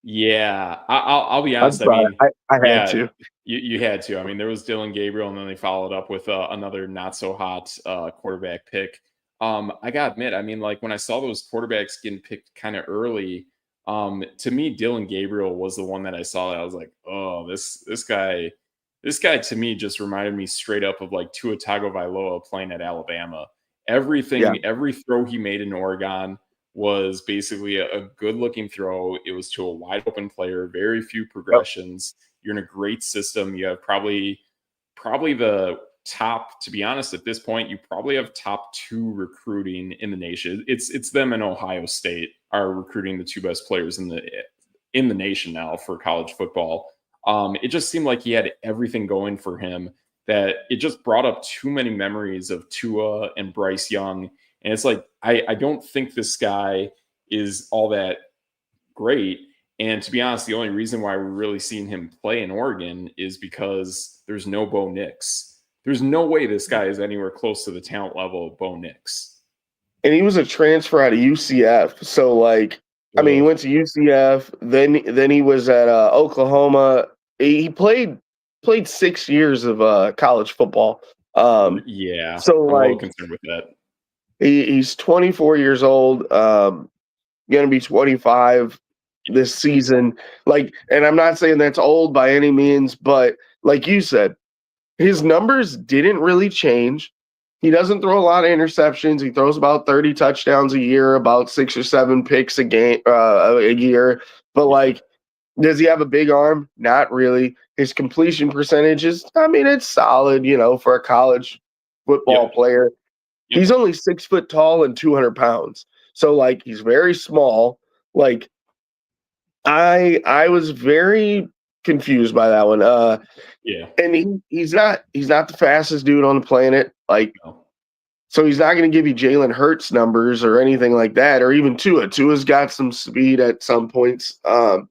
Yeah. I'll be I'm honest. I sorry, mean, I had yeah, to. you had to. I mean, there was Dylan Gabriel, and then they followed up with another not so hot quarterback pick. I gotta admit, I mean, like when I saw those quarterbacks getting picked kind of early, to me, Dylan Gabriel was the one that I saw that I was like, oh, this guy, This guy to me just reminded me straight up of like Tua Tagovailoa playing at Alabama. Everything, every throw he made in Oregon was basically a good looking throw. It was to a wide open player, very few Yep. progressions. You're in a great system. You have probably the top, to be honest, at this point, you probably have top 2 recruiting in the nation. It's them and Ohio State are recruiting the 2 best players in the nation now for college football. It just seemed like he had everything going for him, that it just brought up too many memories of Tua and Bryce Young. And it's like, I don't think this guy is all that great. And to be honest, the only reason why we're really seeing him play in Oregon is because there's no Bo Nix. There's no way this guy is anywhere close to the talent level of Bo Nix. And he was a transfer out of UCF. So, like, I mean, he went to UCF. Then he was at Oklahoma. He played 6 years of college football. Yeah, so I'm a like little concerned with that. he's 24 years old. Going to be 25 this season. Like, and I'm not saying that's old by any means, but like you said, his numbers didn't really change. He doesn't throw a lot of interceptions. He throws about 30 touchdowns a year, about 6 or 7 picks a year. But like, does he have a big arm? Not really. His completion percentage is, I mean, it's solid, for a college football player. Yep. He's only 6 foot tall and 200 pounds. So like, he's very small. Like, I was very confused by that one. And he's not the fastest dude on the planet. Like, so he's not going to give you Jalen Hurts numbers or anything like that, or even Tua. Tua's got some speed at some points. But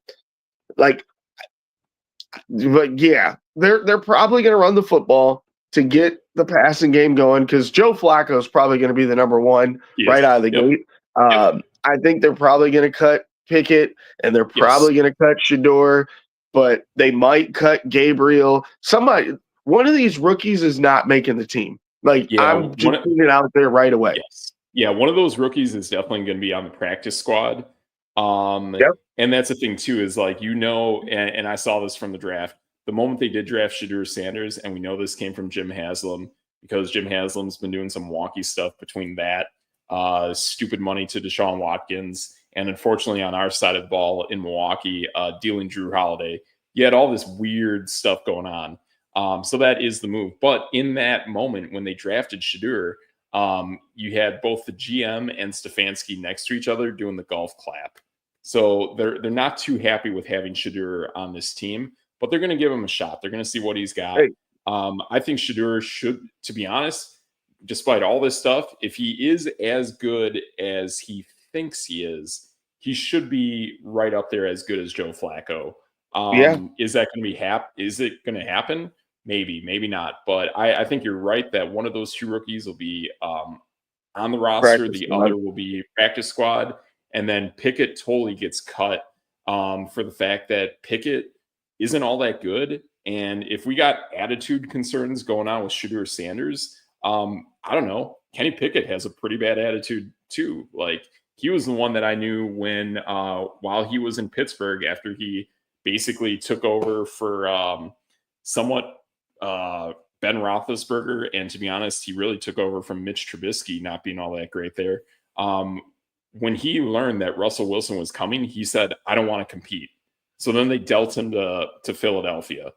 yeah, they're probably going to run the football to get the passing game going, because Joe Flacco is probably going to be the number one right out of the gate. I think they're probably going to cut Pickett, and they're probably going to cut Shador, but they might cut Gabriel. One of these rookies is not making the team. Like, I'm just putting it out there right away. Yeah, one of those rookies is definitely going to be on the practice squad. And that's the thing too, is like, and I saw this from the draft. The moment they did draft Shedeur Sanders, and we know this came from Jim Haslam, because Jim Haslam's been doing some wonky stuff between that stupid money to Deshaun Watkins, and unfortunately on our side of the ball in Milwaukee, dealing Drew Holiday. You had all this weird stuff going on. So that is the move. But in that moment when they drafted Shedeur, you had both the GM and Stefanski next to each other doing the golf clap. So they're not too happy with having Shedeur on this team, but they're going to give him a shot. They're going to see what he's got. Hey. I think Shedeur should, to be honest, despite all this stuff, if he is as good as he thinks he is, he should be right up there as good as Joe Flacco. Is that going to be Is it going to happen? Maybe, maybe not. But I think you're right that one of those 2 rookies will be on the roster. The other will be practice squad. And then Pickett totally gets cut for the fact that Pickett isn't all that good. And if we got attitude concerns going on with Shedeur Sanders, I don't know. Kenny Pickett has a pretty bad attitude too. Like, he was the one that I knew when while he was in Pittsburgh, after he basically took over for somewhat Ben Roethlisberger. And to be honest, he really took over from Mitch Trubisky not being all that great there. When he learned that Russell Wilson was coming, he said, I don't want to compete. So then they dealt him to Philadelphia.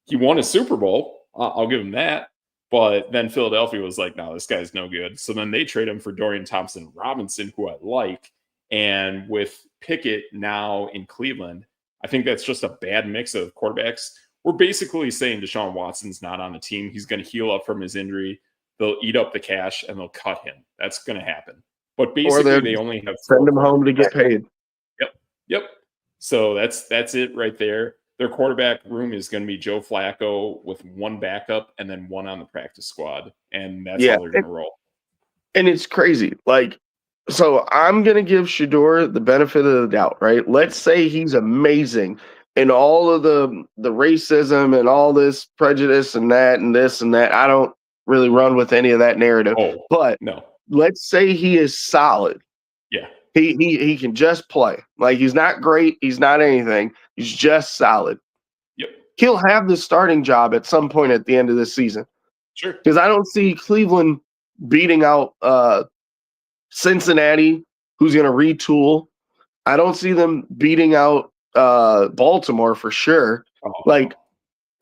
He won a Super Bowl. I'll give him that. But then Philadelphia was like, no, this guy's no good. So then they trade him for Dorian Thompson-Robinson, who I like. And with Pickett now in Cleveland, I think that's just a bad mix of quarterbacks. We're basically saying Deshaun Watson's not on the team. He's going to heal up from his injury. They'll eat up the cash and they'll cut him. That's going to happen. But basically, they only have send him home to get paid. Yep. So that's it right there. Their quarterback room is going to be Joe Flacco with 1 backup and then 1 on the practice squad, and that's how they're going to roll. And it's crazy. Like, so I'm going to give Shedeur the benefit of the doubt, right? Let's say he's amazing, and all of the racism and all this prejudice and that and this and that. I don't really run with any of that narrative. But no. Let's say he is solid. Yeah. He can just play. Like, he's not great. He's not anything. He's just solid. Yep. he'll have the starting job at some point at the end of this season. Sure. Because I don't see Cleveland beating out Cincinnati, who's going to retool. I don't see them beating out Baltimore for sure. Oh. Like,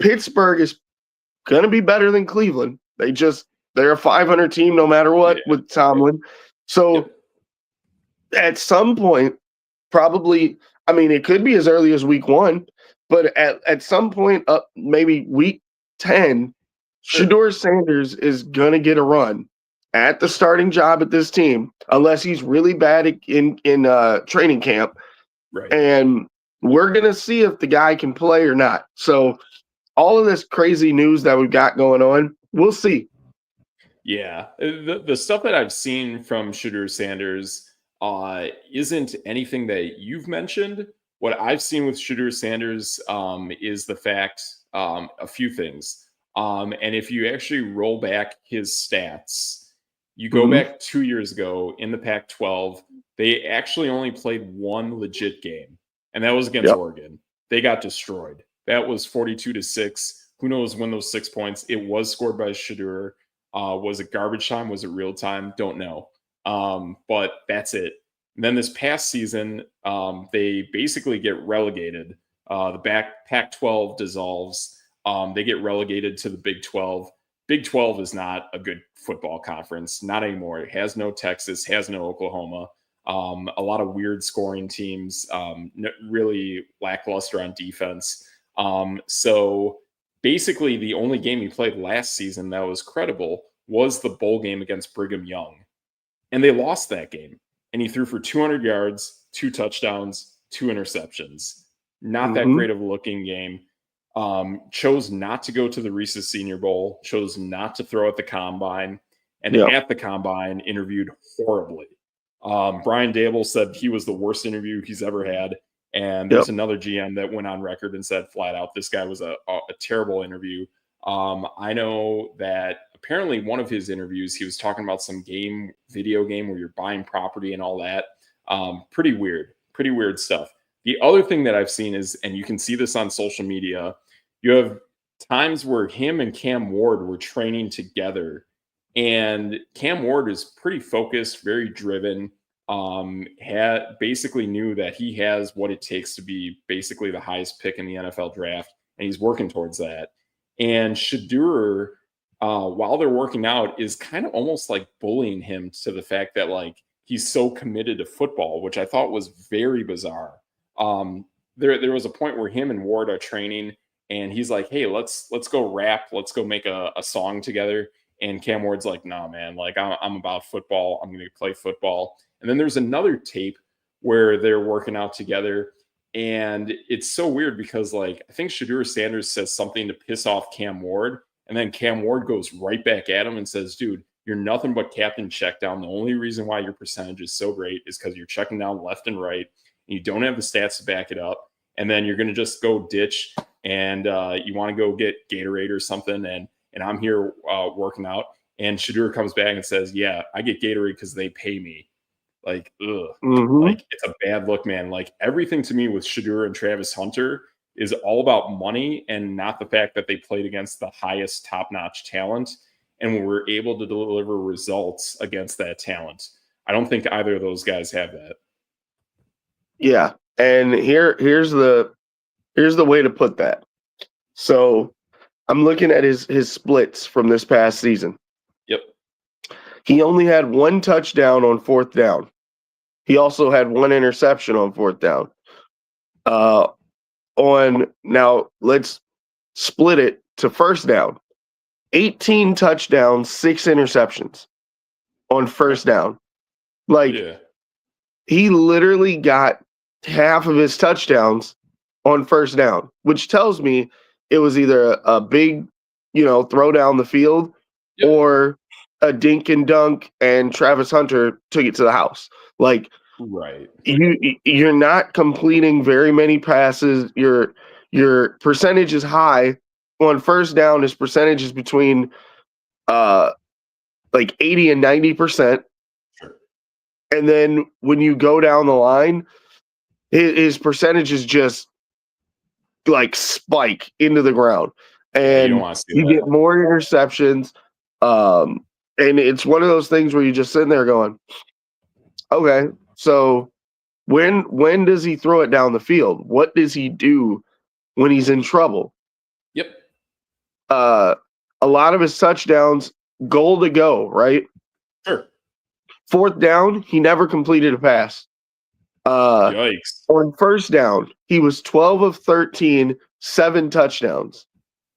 Pittsburgh is going to be better than Cleveland. They're a 500 team no matter what with Tomlin. So at some point, probably, I mean, it could be as early as week 1, but at some point up maybe week 10, Shedeur Sanders is going to get a run at the starting job at this team, unless he's really bad in training camp. Right. And we're going to see if the guy can play or not. So all of this crazy news that we've got going on, we'll see. Yeah. The stuff that I've seen from Shedeur Sanders isn't anything that you've mentioned. What I've seen with Shedeur Sanders is the fact, a few things. And if you actually roll back his stats, you go back 2 years ago in the Pac-12, they actually only played one legit game, and that was against Oregon. They got destroyed. That was 42-6. Who knows when those 6 points? It was scored by Shedeur. Was it garbage time? Was it real time? Don't know. But that's it. And then this past season, they basically get relegated. The Pac-12 dissolves. They get relegated to the Big 12. Big 12 is not a good football conference, not anymore. It has no Texas, has no Oklahoma. A lot of weird scoring teams, really lackluster on defense. So basically, the only game he played last season that was credible was the bowl game against Brigham Young. And they lost that game. And he threw for 200 yards, 2 touchdowns, 2 interceptions. Not that great of a looking game. Chose not to go to the Reese's Senior Bowl, chose not to throw at the Combine, and at the Combine interviewed horribly. Brian Dable said he was the worst interview he's ever had. And there's another GM that went on record and said flat out, this guy was a terrible interview. I know that apparently one of his interviews, he was talking about some video game where you're buying property and all that. Pretty weird stuff. The other thing that I've seen is, and you can see this on social media, you have times where him and Cam Ward were training together, and Cam Ward is pretty focused, very driven, basically knew that he has what it takes to be basically the highest pick in the NFL draft, and he's working towards that. And Shedeur, while they're working out, is kind of almost like bullying him to the fact that like he's so committed to football, which I thought was very bizarre. There was a point where him and Ward are training, and he's like, "Hey, let's go rap, let's go make a song together." And Cam Ward's like, "Nah, man, like I'm about football. I'm going to play football." And then there's another tape where they're working out together, and it's so weird because like I think Shedeur Sanders says something to piss off Cam Ward, and then Cam Ward goes right back at him and says, "Dude, you're nothing but captain check down. The only reason why your percentage is so great is because you're checking down left and right. You don't have the stats to back it up, and then you're going to just go ditch, and you want to go get Gatorade or something, and I'm here working out." And Shedeur comes back and says, "Yeah, I get Gatorade because they pay me." Like, like it's a bad look, man. Like everything to me with Shedeur and Travis Hunter is all about money and not the fact that they played against the highest top-notch talent and were able to deliver results against that talent. I don't think either of those guys have that. Yeah, and here's the way to put that. So I'm looking at his splits from this past season. Yep. He only had 1 touchdown on 4th down. He also had 1 interception on 4th down. Now let's split it to 1st down. 18 touchdowns, 6 interceptions on 1st down. Like he literally got half of his touchdowns on 1st down, which tells me it was either a big, throw down the field or a dink and dunk, and Travis Hunter took it to the house. Like, you're not completing very many passes. Your percentage is high on 1st down. His percentage is between like 80 and 90%. And then when you go down the line, his percentage is just like spike into the ground, Yeah, you don't and want to see you that. get more interceptions. And it's one of those things where you just sitting there going, okay, so when does he throw it down the field? What does he do when he's in trouble? Yep. A lot of his touchdowns, goal to go, right? Sure. Fourth down, he never completed a pass. Yikes. On first down, he was 12 of 13, 7 touchdowns.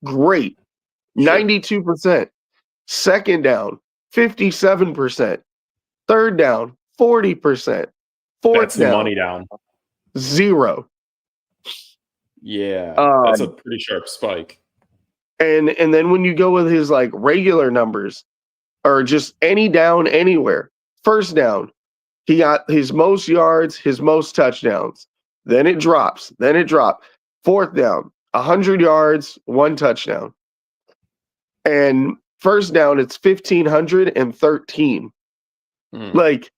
Great. Sure. 92%. Second down, 57%. Third down, 40%. Fourth That's the down, money down. 0. Yeah, that's a pretty sharp spike. And then when you go with his like regular numbers or just any down anywhere, first down, he got his most yards, his most touchdowns. Then it drops. Then it dropped. Fourth down, 100 yards, 1 touchdown. And first down, it's 1,513. Like,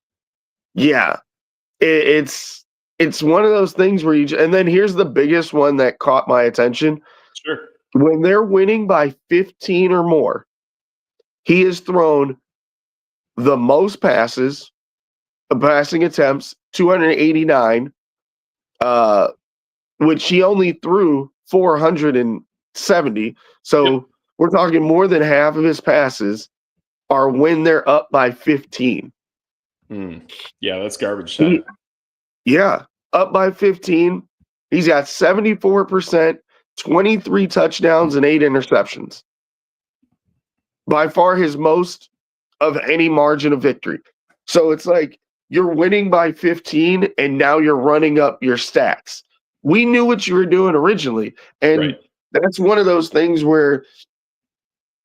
yeah, it's one of those things where you. And then here's the biggest one that caught my attention. Sure. When they're winning by 15 or more, he has thrown the most passes, passing attempts, 289, which he only threw 470. So we're talking more than half of his passes are when they're up by 15. Yeah, that's garbage time. Yeah, up by 15. He's got 74%, 23 touchdowns, and 8 interceptions. By far his most of any margin of victory. So it's like you're winning by 15 and now you're running up your stats. We knew what you were doing originally. And that's one of those things where,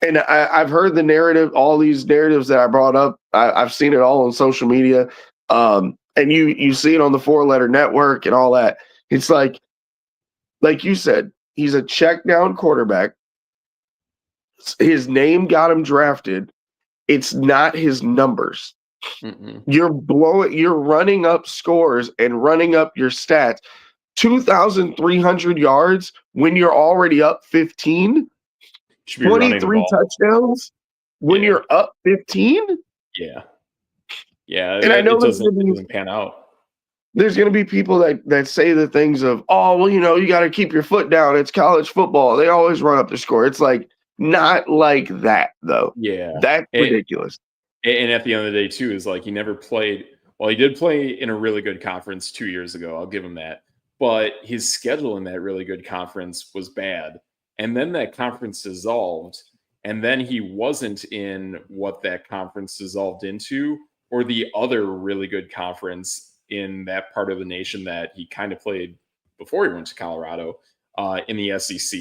and I've heard the narrative, all these narratives that I brought up. I've seen it all on social media. And you see it on the 4-letter network and all that. It's like you said, he's a check down quarterback. His name got him drafted. It's not his numbers. You're running up scores and running up your stats. 2,300 yards when you're already up 15. 23 touchdowns when you're up 15. Yeah, and I know it doesn't pan out. There's going to be people that say the things of, oh, well, you got to keep your foot down. It's college football. They always run up the score. It's like, not like that, though. Yeah. That's ridiculous. And at the end of the day, too, is like he never played. Well, he did play in a really good conference 2 years ago. I'll give him that. But his schedule in that really good conference was bad. And then that conference dissolved. And then he wasn't in what that conference dissolved into or the other really good conference in that part of the nation that he kind of played before he went to Colorado in the SEC.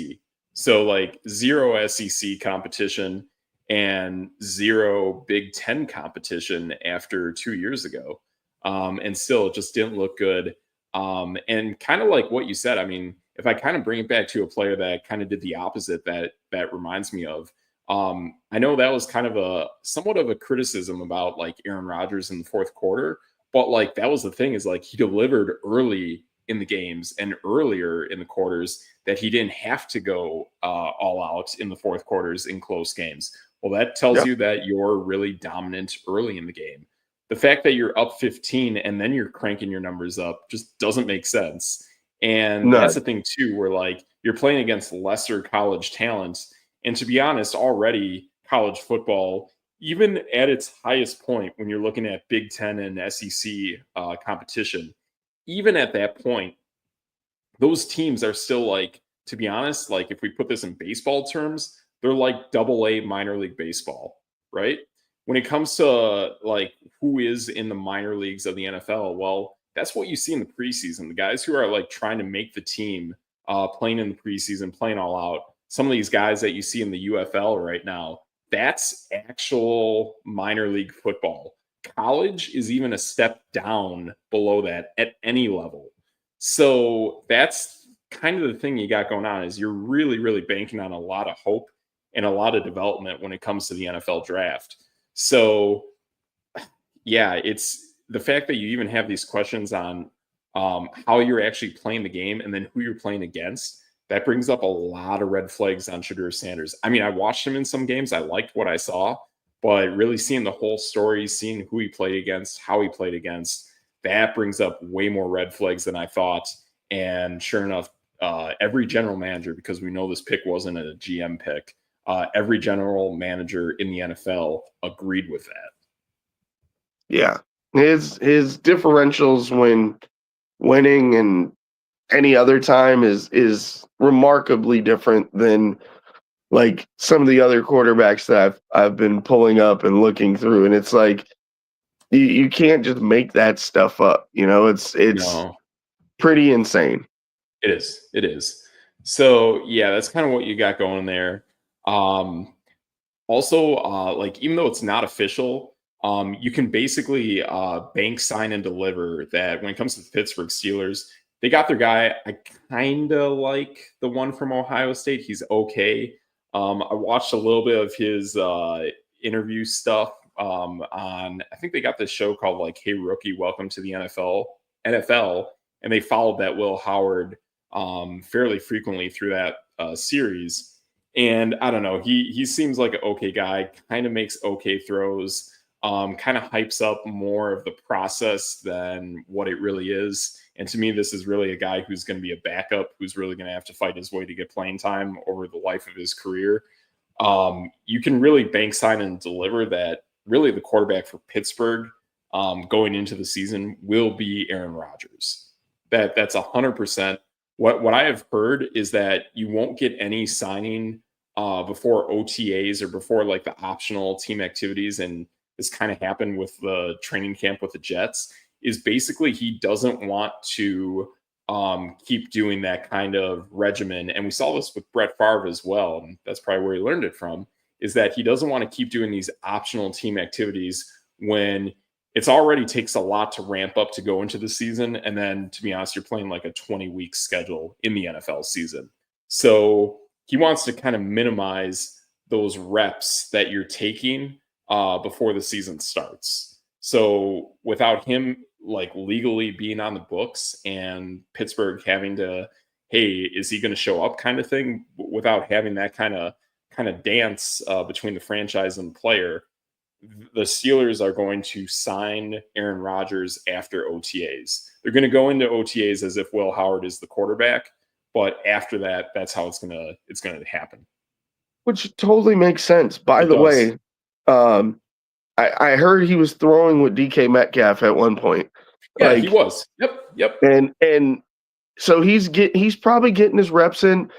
So like 0 SEC competition and 0 Big Ten competition after 2 years ago. And still it just didn't look good. And kind of like what you said, I mean, if I kind of bring it back to a player that kind of did the opposite, that reminds me of, I know that was kind of somewhat of a criticism about like Aaron Rodgers in the fourth quarter, but like that was the thing is like he delivered early in the games and earlier in the quarters that he didn't have to go all out in the fourth quarters in close games. Well, that tells you that you're really dominant early in the game. The fact that you're up 15 and then you're cranking your numbers up just doesn't make sense. And that's the thing too, where like you're playing against lesser college talents. And to be honest, already college football, even at its highest point, when you're looking at Big Ten and SEC competition, even at that point, those teams are still like, to be honest, like if we put this in baseball terms, they're like AA minor league baseball, right? When it comes to like who is in the minor leagues of the NFL, well, that's what you see in the preseason. The guys who are like trying to make the team, playing in the preseason, playing all out. Some of these guys that you see in the UFL right now, that's actual minor league football. College is even a step down below that at any level. So that's kind of the thing you got going on is you're really, really banking on a lot of hope and a lot of development when it comes to the NFL draft. So yeah, it's the fact that you even have these questions on how you're actually playing the game and then who you're playing against. that brings up a lot of red flags on Shedeur Sanders. I mean, I watched him in some games. I liked what I saw, but really seeing the whole story, seeing who he played against, how he played against, that brings up way more red flags than I thought. And sure enough, every general manager, because we know this pick wasn't a GM pick, every general manager in the NFL agreed with that. Yeah. His differentials when winning and any other time is remarkably different than like some of the other quarterbacks that I've been pulling up and looking through, and it's like you can't just make that stuff up. It's No, pretty insane. it is. It is. So yeah, that's kind of what you got going there. Also, like even though it's not official, you can basically bank, sign, and deliver that when it comes to the Pittsburgh Steelers, they got their guy. I kind of like the one from Ohio State. He's okay. I watched a little bit of his interview stuff on. I think they got this show called like "Hey Rookie, Welcome to the NFL, and they followed that Will Howard fairly frequently through that series. And I don't know, he seems like an okay guy, kind of makes okay throws, kind of hypes up more of the process than what it really is. And to me, this is really a guy who's going to be a backup, who's really going to have to fight his way to get playing time over the life of his career. You can really bank, sign, and deliver that really the quarterback for Pittsburgh going into the season will be Aaron Rodgers. That's 100%. What I have heard is that you won't get any signing before OTAs or before like the optional team activities, and this kind of happened with the training camp with the Jets. Is basically he doesn't want to keep doing that kind of regimen, and we saw this with Brett Favre as well. And that's probably where he learned it from. Is that he doesn't want to keep doing these optional team activities when it's already takes a lot to ramp up to go into the season. And then, to be honest, you're playing like a 20-week schedule in the NFL season. So he wants to kind of minimize those reps that you're taking before the season starts. So without him like legally being on the books and Pittsburgh having to, hey, is he going to show up kind of thing, without having that kind of dance between the franchise and the player, the Steelers are going to sign Aaron Rodgers after OTAs. They're going to go into OTAs as if Will Howard is the quarterback, but after that, that's how it's going to happen. Which totally makes sense. By the way, I heard he was throwing with DK Metcalf at one point. Yeah, he was. Yep. And so he's probably getting his reps in.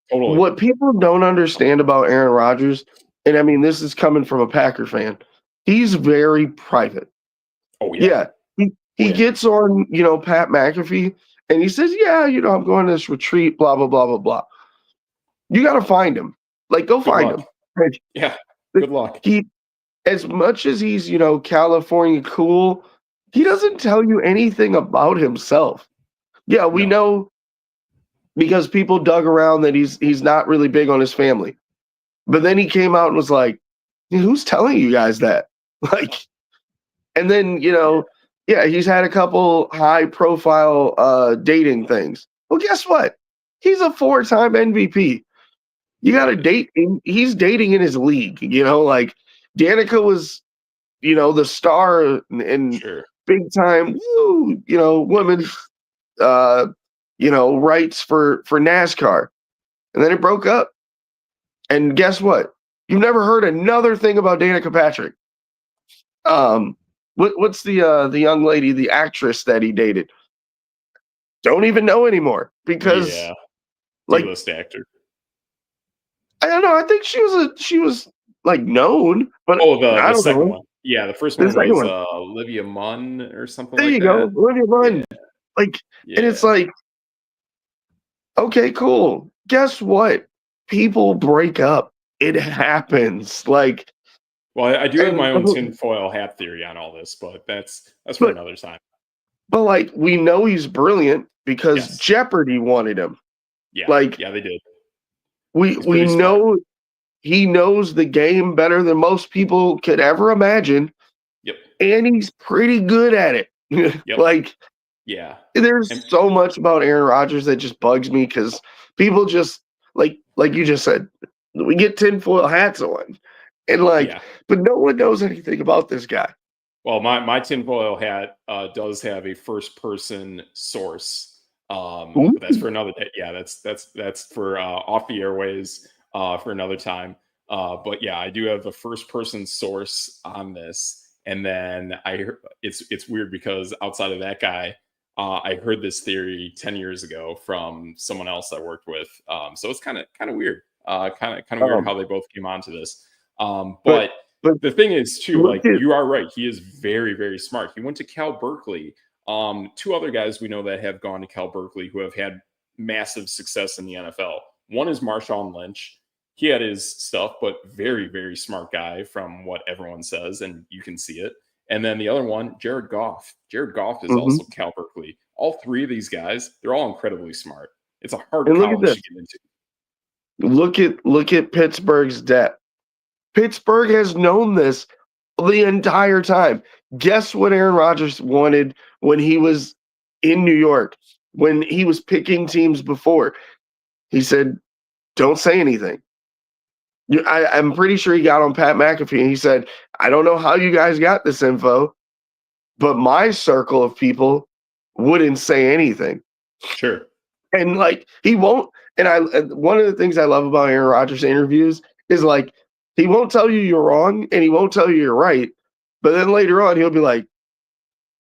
Totally. What people don't understand about Aaron Rodgers, and I mean this is coming from a Packer fan, he's very private. Oh yeah. He gets on, Pat McAfee, and he says, "Yeah, I'm going to this retreat, blah blah blah blah blah." You got to find him. Like, go find him. Right? Yeah. Good luck. He, as much as he's, California cool, he doesn't tell you anything about himself. Yeah, we know because people dug around that he's not really big on his family. But then he came out and was like, "Who's telling you guys that?" Like, and then, he's had a couple high profile dating things. Well, guess what? He's a 4-time MVP. You got to date him. He's dating in his league, like Danica was, the star and sure. big time, women's, rights for NASCAR. And then it broke up. And guess what? You've never heard another thing about Danica Patrick. What's the young lady, the actress that he dated? Don't even know anymore because D-list actor. I don't know. I think she was like known, but the second one. Yeah, the first one was Olivia Munn or something like that. There you go, Olivia Munn. Yeah. And it's like, okay, cool. Guess what? People break up. It happens. Like, well, I do have my own tinfoil hat theory on all this, but that's for another time. But like, we know he's brilliant because Jeopardy wanted him. Yeah, they did. We know he knows the game better than most people could ever imagine. Yep. And he's pretty good at it. Yep. Yeah. There's And so much about Aaron Rodgers that just bugs me because people just like you just said, we get tinfoil hats on, and like, yeah. but no one knows anything about this guy. Well, my tinfoil hat does have a first person source, Ooh. but that's for another day. Yeah, that's for off the airways for another time. But yeah, I do have a first person source on this, and then it's weird because outside of that guy, I heard this theory 10 years ago from someone else I worked with. So it's kind of weird, kind of weird Um, how they both came onto this. but But but the thing is too, look like at you are right, he is very, very smart. He went to Cal Berkeley. Two other guys we know that have gone to Cal Berkeley who have had massive success in the NFL. One is Marshawn Lynch. He had his stuff, but very, very smart guy from what everyone says, and you can see it. And then the other one, Jared Goff. Jared Goff is mhm. also Cal Berkeley. All three of these guys, they're all incredibly smart. It's a hard And look at college to this. get into. Look at Pittsburgh's depth. Pittsburgh has known this the entire time. Guess what Aaron Rodgers wanted when he was in New York, when he was picking teams before? He said, "Don't say anything." I'm pretty sure he got on Pat McAfee and he said, "I don't know how you guys got this info, but my circle of people wouldn't say anything." Sure. And like he won't. And one of the things I love about Aaron Rodgers interviews is like he won't tell you you're wrong and he won't tell you you're right. But then later on he'll be like,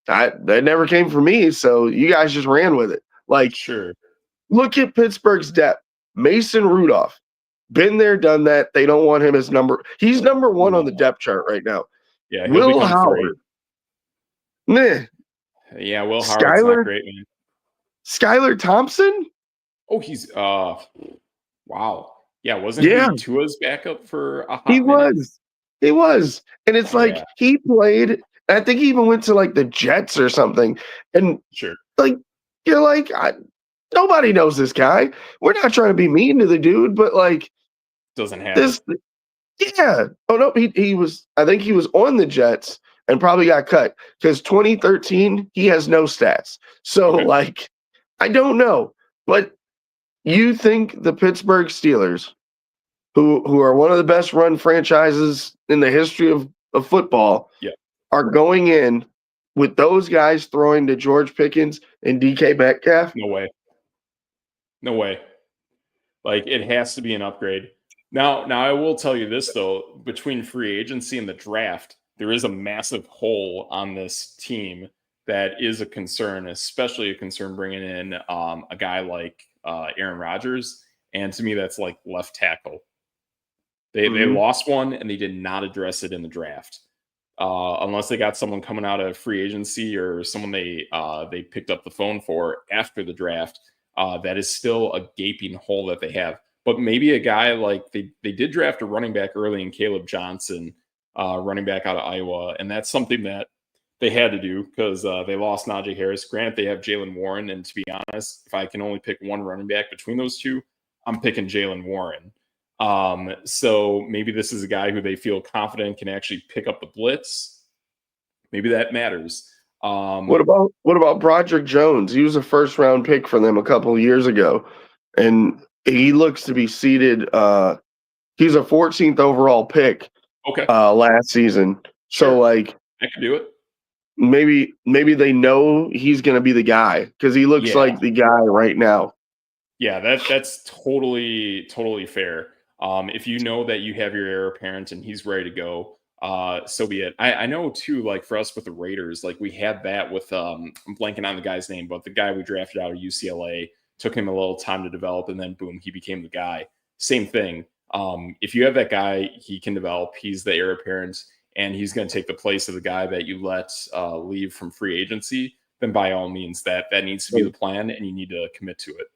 that never came from me, so you guys just ran with it. Like, Sure. look at Pittsburgh's depth. Mason Rudolph, been there, done that. They don't want him as number. He's number one on the No. depth chart right now. Yeah, he'll Will become three. Howard, meh. Yeah, Will Howard's not Skylar, great, man. Skylar Thompson, Oh, he's wow. Yeah, wasn't yeah, he Tua's backup for a he hot minute? was. He was. And it's like Yeah, he played, I think he even went to like the Jets or something. And sure. like, you're like, nobody knows this guy. We're not trying to be mean to the dude, but like, Doesn't have it. this, yeah. Oh, no, he was, I think he was on the Jets and probably got cut because 2013, he has no stats. So, Okay. like, I don't know. But you think the Pittsburgh Steelers, who are one of the best run franchises in the history of football, Yeah. are going in with those guys throwing to George Pickens and DK Metcalf? No way. No way. Like it has to be an upgrade. Now I will tell you this though, between free agency and the draft, there is a massive hole on this team that is a concern, especially a concern bringing in a guy like Aaron Rodgers. And to me, that's like left tackle. They Mhm. lost one and they did not address it in the draft. Unless they got someone coming out of free agency or someone they picked up the phone for after the draft, that is still a gaping hole that they have. But maybe a guy like they did draft a running back early in Caleb Johnson, running back out of Iowa, and that's something that they had to do because they lost Najee Harris. Grant, they have Jalen Warren, and to be honest, if I can only pick one running back between those two, I'm picking Jalen Warren. So maybe this is a guy who they feel confident can actually pick up the blitz. Maybe that matters. What about Broderick Jones? He was a first round pick for them a couple of years ago, and he looks to be seated. He's a 14th overall pick Okay, last season. So sure, like I can do it. maybe they know he's going to be the guy because he looks Yeah, like the guy right now. yeah, that's totally fair. If you know that you have your heir apparent and he's ready to go, so be it. I know too, like for us with the Raiders, like we had that with I'm blanking on the guy's name, but the guy we drafted out of UCLA took him a little time to develop, and then boom, he became the guy. Same thing. If you have that guy, he can develop. He's the heir apparent, and he's going to take the place of the guy that you let leave from free agency. Then by all means, that needs to be the plan, and you need to commit to it.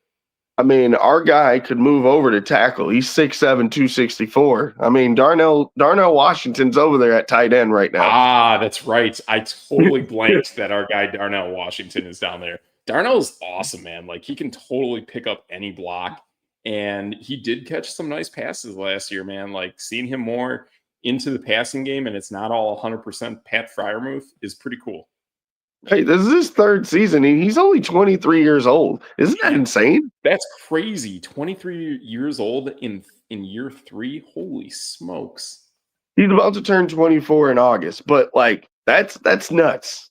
I mean, our guy could move over to tackle. He's 6'7", 264. I mean, Darnell Washington's over there at tight end right now. Ah, that's right. I totally blanked that our guy Darnell Washington is down there. Darnell's awesome, man. Like he can totally pick up any block. And he did catch some nice passes last year, man. Like seeing him more into the passing game and it's not all 100% Pat Fryermuth is pretty cool. Hey, this is his third season, and he's only 23 years old. Isn't that Yeah, insane? that's crazy. 23 years old in year 3. Holy smokes. He's about to turn 24 in August, but like that's nuts.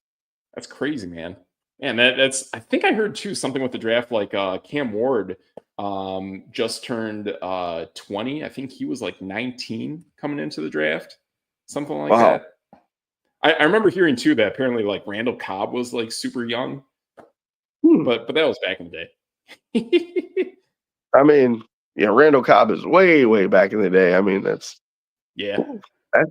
That's crazy, man. Man, that's I think I heard too something with the draft like Cam Ward just turned 20. I think he was like 19 coming into the draft. Something like Wow. that. I remember hearing too that apparently like Randall Cobb was like super young, Hmm. but that was back in the day. I mean, yeah, Randall Cobb is way, way back in the day. I mean, Yeah,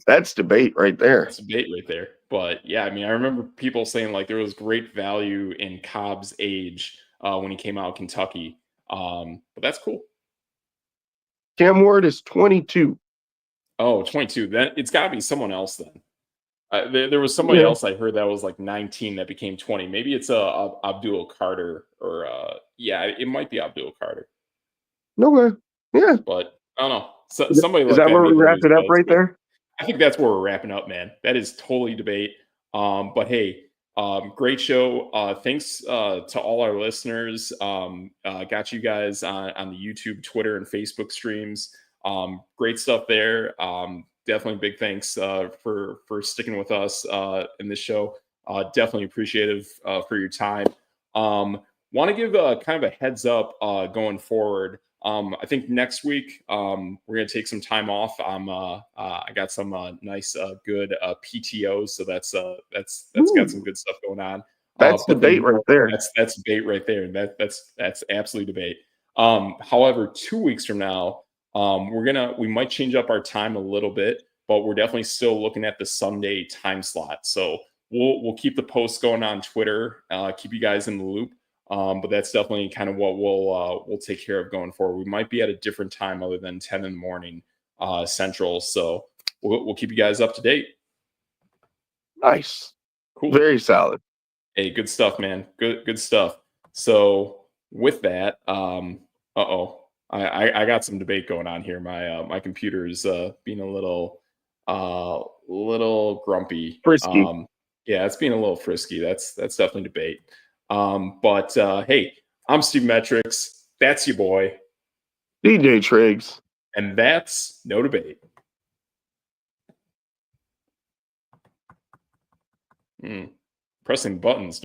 that's debate right there. that's a debate right there. But yeah, I mean, I remember people saying like there was great value in Cobb's age when he came out of Kentucky. But that's cool. Cam Ward is 22. Oh, 22. Then it's got to be someone else then. There was somebody Yeah. else I heard that was like 19 that became 20. Maybe it's Abdul Carter or yeah, it might be Abdul Carter. No way. Yeah. But I don't know. So, somebody Is like that that where we made the wrap news, it but up it's right cool. there? I think that's where we're wrapping up, man. That is totally debate. But hey, great show. Thanks to all our listeners. Got you guys on the YouTube, Twitter, and Facebook streams. Great stuff there. Definitely big thanks for sticking with us in this show. Definitely appreciative for your time. Want to give kind of a heads up going forward. I think next week we're gonna take some time off. I got some nice, good PTOs, so that's got some Ooh, good stuff going on. that's But then debate right there. that's debate right there, and that's absolute debate. However, 2 weeks from now, we might change up our time a little bit, but we're definitely still looking at the Sunday time slot. So we'll keep the posts going on Twitter, keep you guys in the loop. But that's definitely kind of what we'll take care of going forward. We might be at a different time other than 10 in the morning Central, so we'll keep you guys up to date. Nice. Cool. Very solid. Hey, good stuff, man. Good stuff. So with that, I got some debate going on here. My computer is being a little grumpy. Frisky. Yeah, it's being a little frisky. That's definitely debate. But hey, I'm Steve M3tr1cs. That's your boy, DJ Triggs. and that's no debate. Pressing buttons.